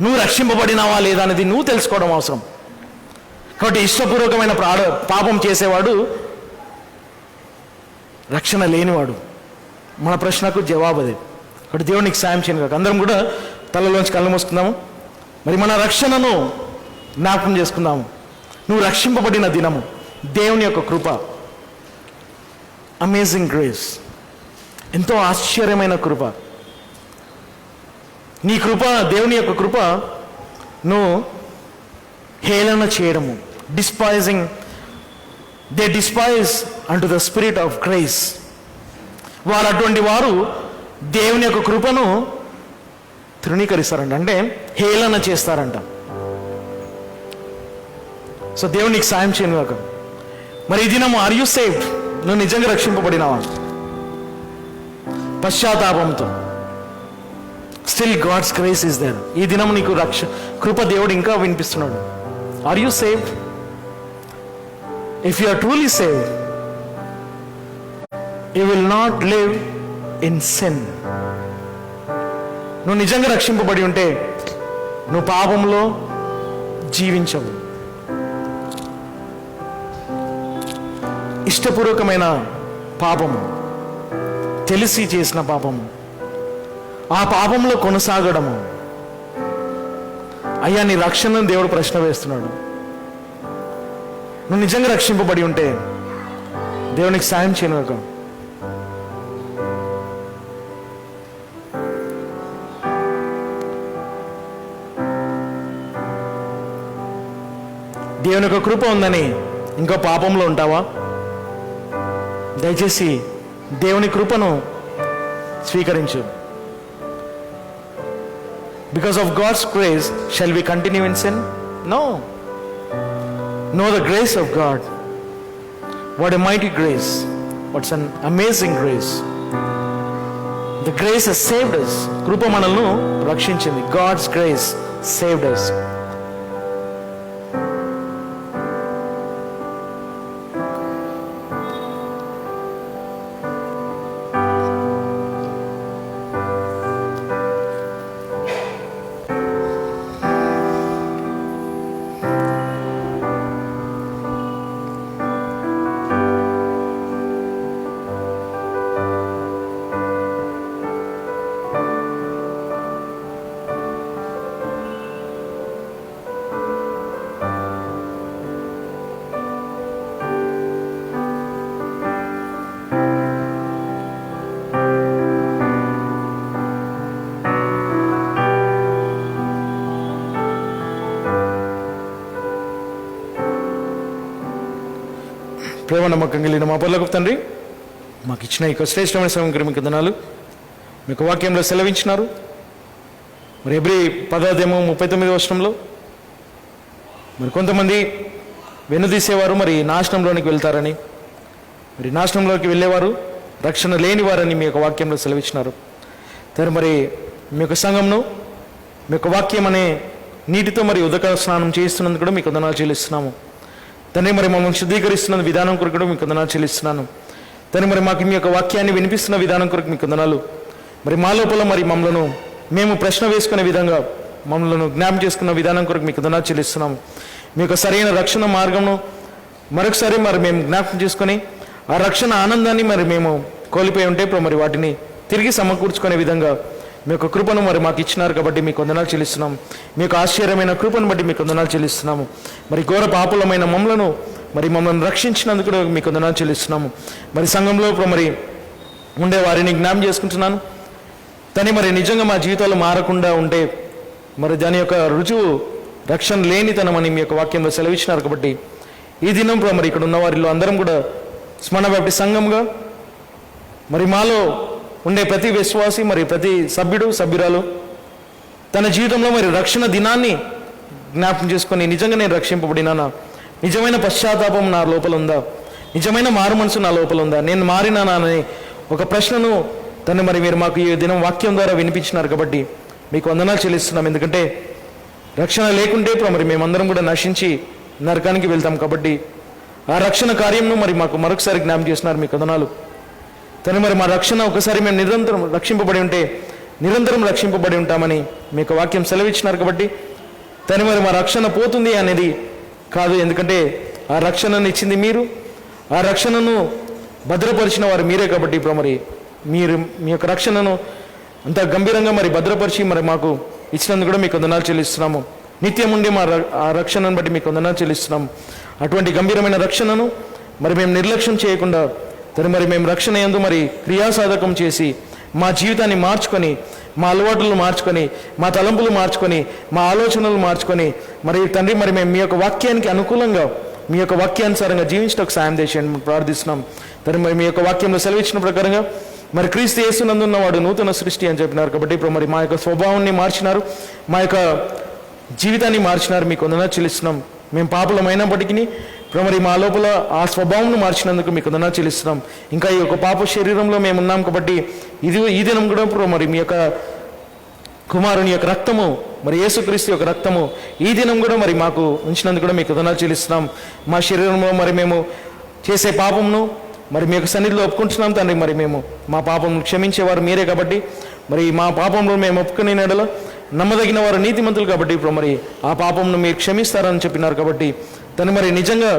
నువ్వు రక్షింపబడినావా లేదా అనేది నువ్వు తెలుసుకోవడం అవసరం. కాబట్టి ఇష్టపూర్వకమైన పాపం చేసేవాడు రక్షణ లేనివాడు. మన ప్రశ్నకు జవాబు అదే. కాబట్టి దేవునికి సాయం చేయను కాక అందరం కూడా తలలోంచి కళ్ళు మూసుకుందాము. మరి మన రక్షణను జ్ఞాపకం చేసుకుందాము. నువ్వు రక్షింపబడిన దినము, దేవుని యొక్క కృప, అమేజింగ్ గ్రేస్, ఎంతో ఆశ్చర్యమైన కృప. నీ కృప, దేవుని యొక్క కృప నువ్వు హేళన చేయడము, despising, they despise unto the spirit of grace. వారు అటువంటి వారు దేవుని యొక్క కృపను తృణీకరిస్తారంట, అంటే హేళన చేస్తారంట. సో దేవునికి సాయం చేయను కాక. మరి ఈ దినము ఆర్ యు సేవ్డ్? నువ్వు నిజంగా రక్షింపబడినావా? పశ్చాత్తాపంతో still God's grace is there. ఈ దినం నీకు కృప దేవుడు ఇంకా వినిపిస్తున్నాడు. Are you saved? If you are truly saved, you will not live in sin. నువ్వు నిజంగా రక్షింపబడి ఉంటే నువ్వు పాపంలో జీవించవు. ఇష్టపూర్వకమైన పాపము, తెలిసి చేసిన పాపము, ఆ పాపంలో కొనసాగడము. అయ్యా, నీ రక్షణను దేవుడు ప్రశ్న వేస్తున్నాడు. నువ్వు నిజంగా రక్షింపబడి ఉంటే దేవునికి సాయం చేయను. దేవుని యొక్క కృప ఉందని ఇంకో పాపంలో ఉంటావా? దయచేసి దేవుని కృపను స్వీకరించు. Because of God's grace shall we continue in sin? No. Know the grace of God. What a mighty grace. What's an amazing grace. The grace has saved us. కృప మనల్ని రక్షించింది. God's grace saved us. ప్రేమ నమ్మకం కలిగిన మా పరలోకపు తండ్రి, మాకు ఇచ్చిన ఈ శ్రేష్టమైన సమయం మీకు వందనాలు. మీకు వాక్యంలో సెలవించినారు. మరి ఎబ్రీ 10:39 మరి కొంతమంది వెనుదీసేవారు మరి నాశనంలోనికి వెళ్తారని, మరి నాశనంలోకి వెళ్ళేవారు రక్షణ లేనివారని మీ యొక్క వాక్యంలో సెలవిచ్చినారు. మరి మీ యొక్క సంఘంను మీ యొక్క వాక్యం అనే నీటితో మరి ఉదక స్నానం చేయిస్తున్నందుకు కూడా మీకు వందనాలు చెల్లిస్తున్నాము తండ్రి. మరి మమ్మల్ని శుద్ధీకరిస్తున్న విధానం కొరకు కూడా మీకు వందనాలు చెల్లిస్తున్నాను తండ్రి. మరి మాకు మీ యొక్క వాక్యాన్ని వినిపిస్తున్న విధానం కొరకు మీకు వందనాలు. మరి మా లోపల మరి మమ్మలను మేము ప్రశ్న వేసుకునే విధంగా మమ్మల్ని జ్ఞాపం చేసుకున్న విధానం కొరకు మీకు వందనాలు చెల్లిస్తున్నాము. మీ యొక్క సరైన రక్షణ మార్గంను మరొకసారి మరి మేము జ్ఞాపకం చేసుకొని ఆ రక్షణ ఆనందాన్ని మరి మేము కోల్పోయి ఉంటే ఇప్పుడు మరి వాటిని తిరిగి సమకూర్చుకునే విధంగా మీ యొక్క కృపను మరి మాకు ఇచ్చినారు కాబట్టి మీకు వందనాలు చెల్లిస్తున్నాము. మీ యొక్క ఆశ్చర్యమైన కృపను బట్టి మీకు వందనాలు చెల్లిస్తున్నాము. మరి ఘోర పాపులమైన మమ్మల్ని రక్షించినందుకు కూడా మీకు వందనాలు చెల్లిస్తున్నాము. మరి సంఘంలో మరి ఉండే వారిని జ్ఞాపం చేసుకుంటున్నాను కానీ మరి నిజంగా మా జీవితాలు మారకుండా ఉంటే మరి దాని యొక్క రుజువు రక్షణ లేనితనమని మీ యొక్క వాక్యంలో సెలవిచ్చినారు కాబట్టి ఈ దినం మరి ఇక్కడ ఉన్న వారిలో అందరం కూడా స్మరణ వ్యాప్తి సంఘంగా మరి మాలో ఉండే ప్రతి విశ్వాసి మరి ప్రతి సభ్యురాలు తన జీవితంలో మరి రక్షణ దినాన్ని జ్ఞాపకం చేసుకొని నిజంగా నేను రక్షింపబడినానా, నిజమైన పశ్చాత్తాపం నా లోపల ఉందా, నిజమైన మారు మనసు నా లోపల ఉందా, నేను మారినానా అనే ఒక ప్రశ్నను మరి మీరు మాకు ఈ దినం వాక్యం ద్వారా వినిపించినారు కాబట్టి మీకు వందనాలు చెల్లిస్తున్నాం. ఎందుకంటే రక్షణ లేకుంటే మరి మేమందరం కూడా నశించి నరకానికి వెళ్తాం కాబట్టి ఆ రక్షణ కార్యంను మరి మాకు మరొకసారి జ్ఞాపకం చేస్తున్నారు. మీకు వందనాలు మరి మా రక్షణ ఒకసారి మేము నిరంతరం రక్షింపబడి ఉంటే నిరంతరం రక్షింపబడి ఉంటామని మీకు వాక్యం సెలవిచ్చినారు కాబట్టి మరి మా రక్షణ పోతుంది అనేది కాదు. ఎందుకంటే ఆ రక్షణను ఇచ్చింది మీరు, ఆ రక్షణను భద్రపరిచిన వారు మీరే కాబట్టి ఇప్పుడు మరి మీరు మీ యొక్క రక్షణను అంత గంభీరంగా మరి భద్రపరిచి మరి మాకు ఇచ్చినందుకు కూడా మీకు వందనాలు చెల్లిస్తున్నాము. నిత్యం ఉండే ఆ రక్షణను బట్టి మీకు వందనాలు చెల్లిస్తున్నాము. అటువంటి గంభీరమైన రక్షణను మరి మేము నిర్లక్ష్యం చేయకుండా మరి మేము రక్షణ యందు మరి క్రియాసాధకం చేసి మా జీవితాన్ని మార్చుకొని, మా అలవాట్లను మార్చుకొని, మా తలంపులు మార్చుకొని, మా ఆలోచనలు మార్చుకొని మరి తండ్రి మరి మేము మీ యొక్క వాక్యానికి అనుకూలంగా మీ యొక్క వాక్యానుసారంగా జీవించడానికి సాయం చేయండి ప్రార్థిస్తున్నాం. మరి మీ యొక్క వాక్యంలో సెలవిచ్చిన ప్రకారంగా మరి క్రీస్తు యేసునందున్న వాడు నూతన సృష్టి అని చెప్పినారు కాబట్టి ఇప్పుడు మరి మా యొక్క స్వభావాన్ని మార్చినారు, మా యొక్క జీవితాన్ని మార్చినారు. మీకు వందనాలు చెల్లిస్తున్నాం. మేము పాపులమైనప్పటికీ మరి మా లోపల ఆ స్వభావంను మార్చినందుకు మీకు వందనాలు చెల్లిస్తున్నాం. ఇంకా ఈ యొక్క పాప శరీరంలో మేము ఉన్నాం కాబట్టి ఈ దినం కూడా మరి మీ యొక్క కుమారుని యొక్క రక్తము మరి యేసుక్రీస్తు యొక్క రక్తము ఈ దినం కూడా మరి మాకు ఉంచినందుకు కూడా మీకు వందనాలు చెల్లిస్తున్నాం. మా శరీరంలో మరి మేము చేసే పాపమును మరి మీ యొక్క సన్నిధిలో ఒప్పుకుంటున్నాం తండ్రి. మరి మేము మా పాపం క్షమించేవారు మీరే కాబట్టి మరి మా పాపంలో మేము ఒప్పుకునే నెడల నమ్మదగిన వారు నీతిమంతులు కాబట్టి ఇప్పుడు మరి ఆ పాపమును మీరు క్షమిస్తారని చెప్పినారు కాబట్టి తను మరి నిజంగా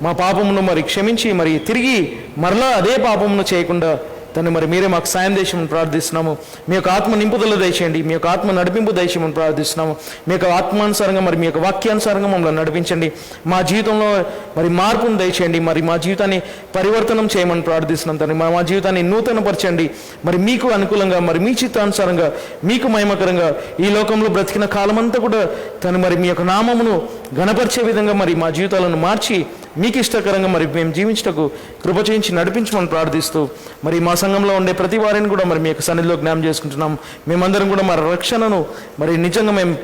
మా పాపమును మరి క్షమించి మరి తిరిగి మరలా అదే పాపమును చేయకుండా తను మరి మీరే మాకు సాయం దయచేయమని ప్రార్థిస్తున్నాము. మీ యొక్క ఆత్మ నింపుదల దయచేయండి, మీ యొక్క ఆత్మ నడిపింపు దయచేయమని ప్రార్థిస్తున్నాము. మీ యొక్క ఆత్మానుసారంగా మరి మీ యొక్క వాక్యానుసారంగా మమ్మల్ని నడిపించండి. మా జీవితంలో మరి మార్పును దయచేయండి, మరి మా జీవితాన్ని పరివర్తనం చేయమని ప్రార్థిస్తున్నాం తండ్రి. మా జీవితాన్ని నూతనపరచండి, మరి మీకు అనుకూలంగా మరి మీ చిత్తానుసారంగా మీకు మహిమకరంగా ఈ లోకంలో బ్రతికిన కాలమంతా కూడా తను మరి మీ యొక్క నామమును ఘనపరిచే విధంగా మరి మా జీవితాలను మార్చి మీకు ఇష్టకరంగా మరి మేము జీవించటకు కృప చేయించి నడిపించమని ప్రార్థిస్తూ మరి మా సంఘంలో ఉండే ప్రతి వారిని కూడా మరి మీ యొక్క సన్నిధిలో జ్ఞాపం చేసుకుంటున్నాం. మేమందరం కూడా మరి రక్షణను మరి నిజంగా మేము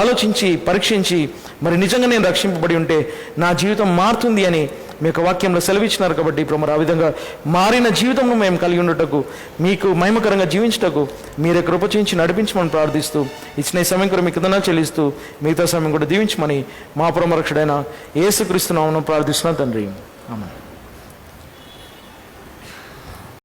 ఆలోచించి పరీక్షించి మరి నిజంగా నేను రక్షింపబడి ఉంటే నా జీవితం మారుతుంది అని మీ యొక్క వాక్యంలో సెలవిచ్చినారు కాబట్టి ఇప్పుడు మరి ఆ విధంగా మారిన జీవితంలో మేము కలిగి ఉండటకు మీకు మహిమకరంగా జీవించటకు మీరే కృప చేయించి నడిపించమని ప్రార్థిస్తూ ఇచ్చిన ఈ సమయం కూడా మీకు ధన్యవాదాలు చెల్లిస్తూ మిగతా సమయం కూడా దీవించమని మా పరమ రక్షకుడైన యేసుక్రీస్తు నామమున ప్రార్థిస్తున్నాను తండ్రి. ఆమేన్.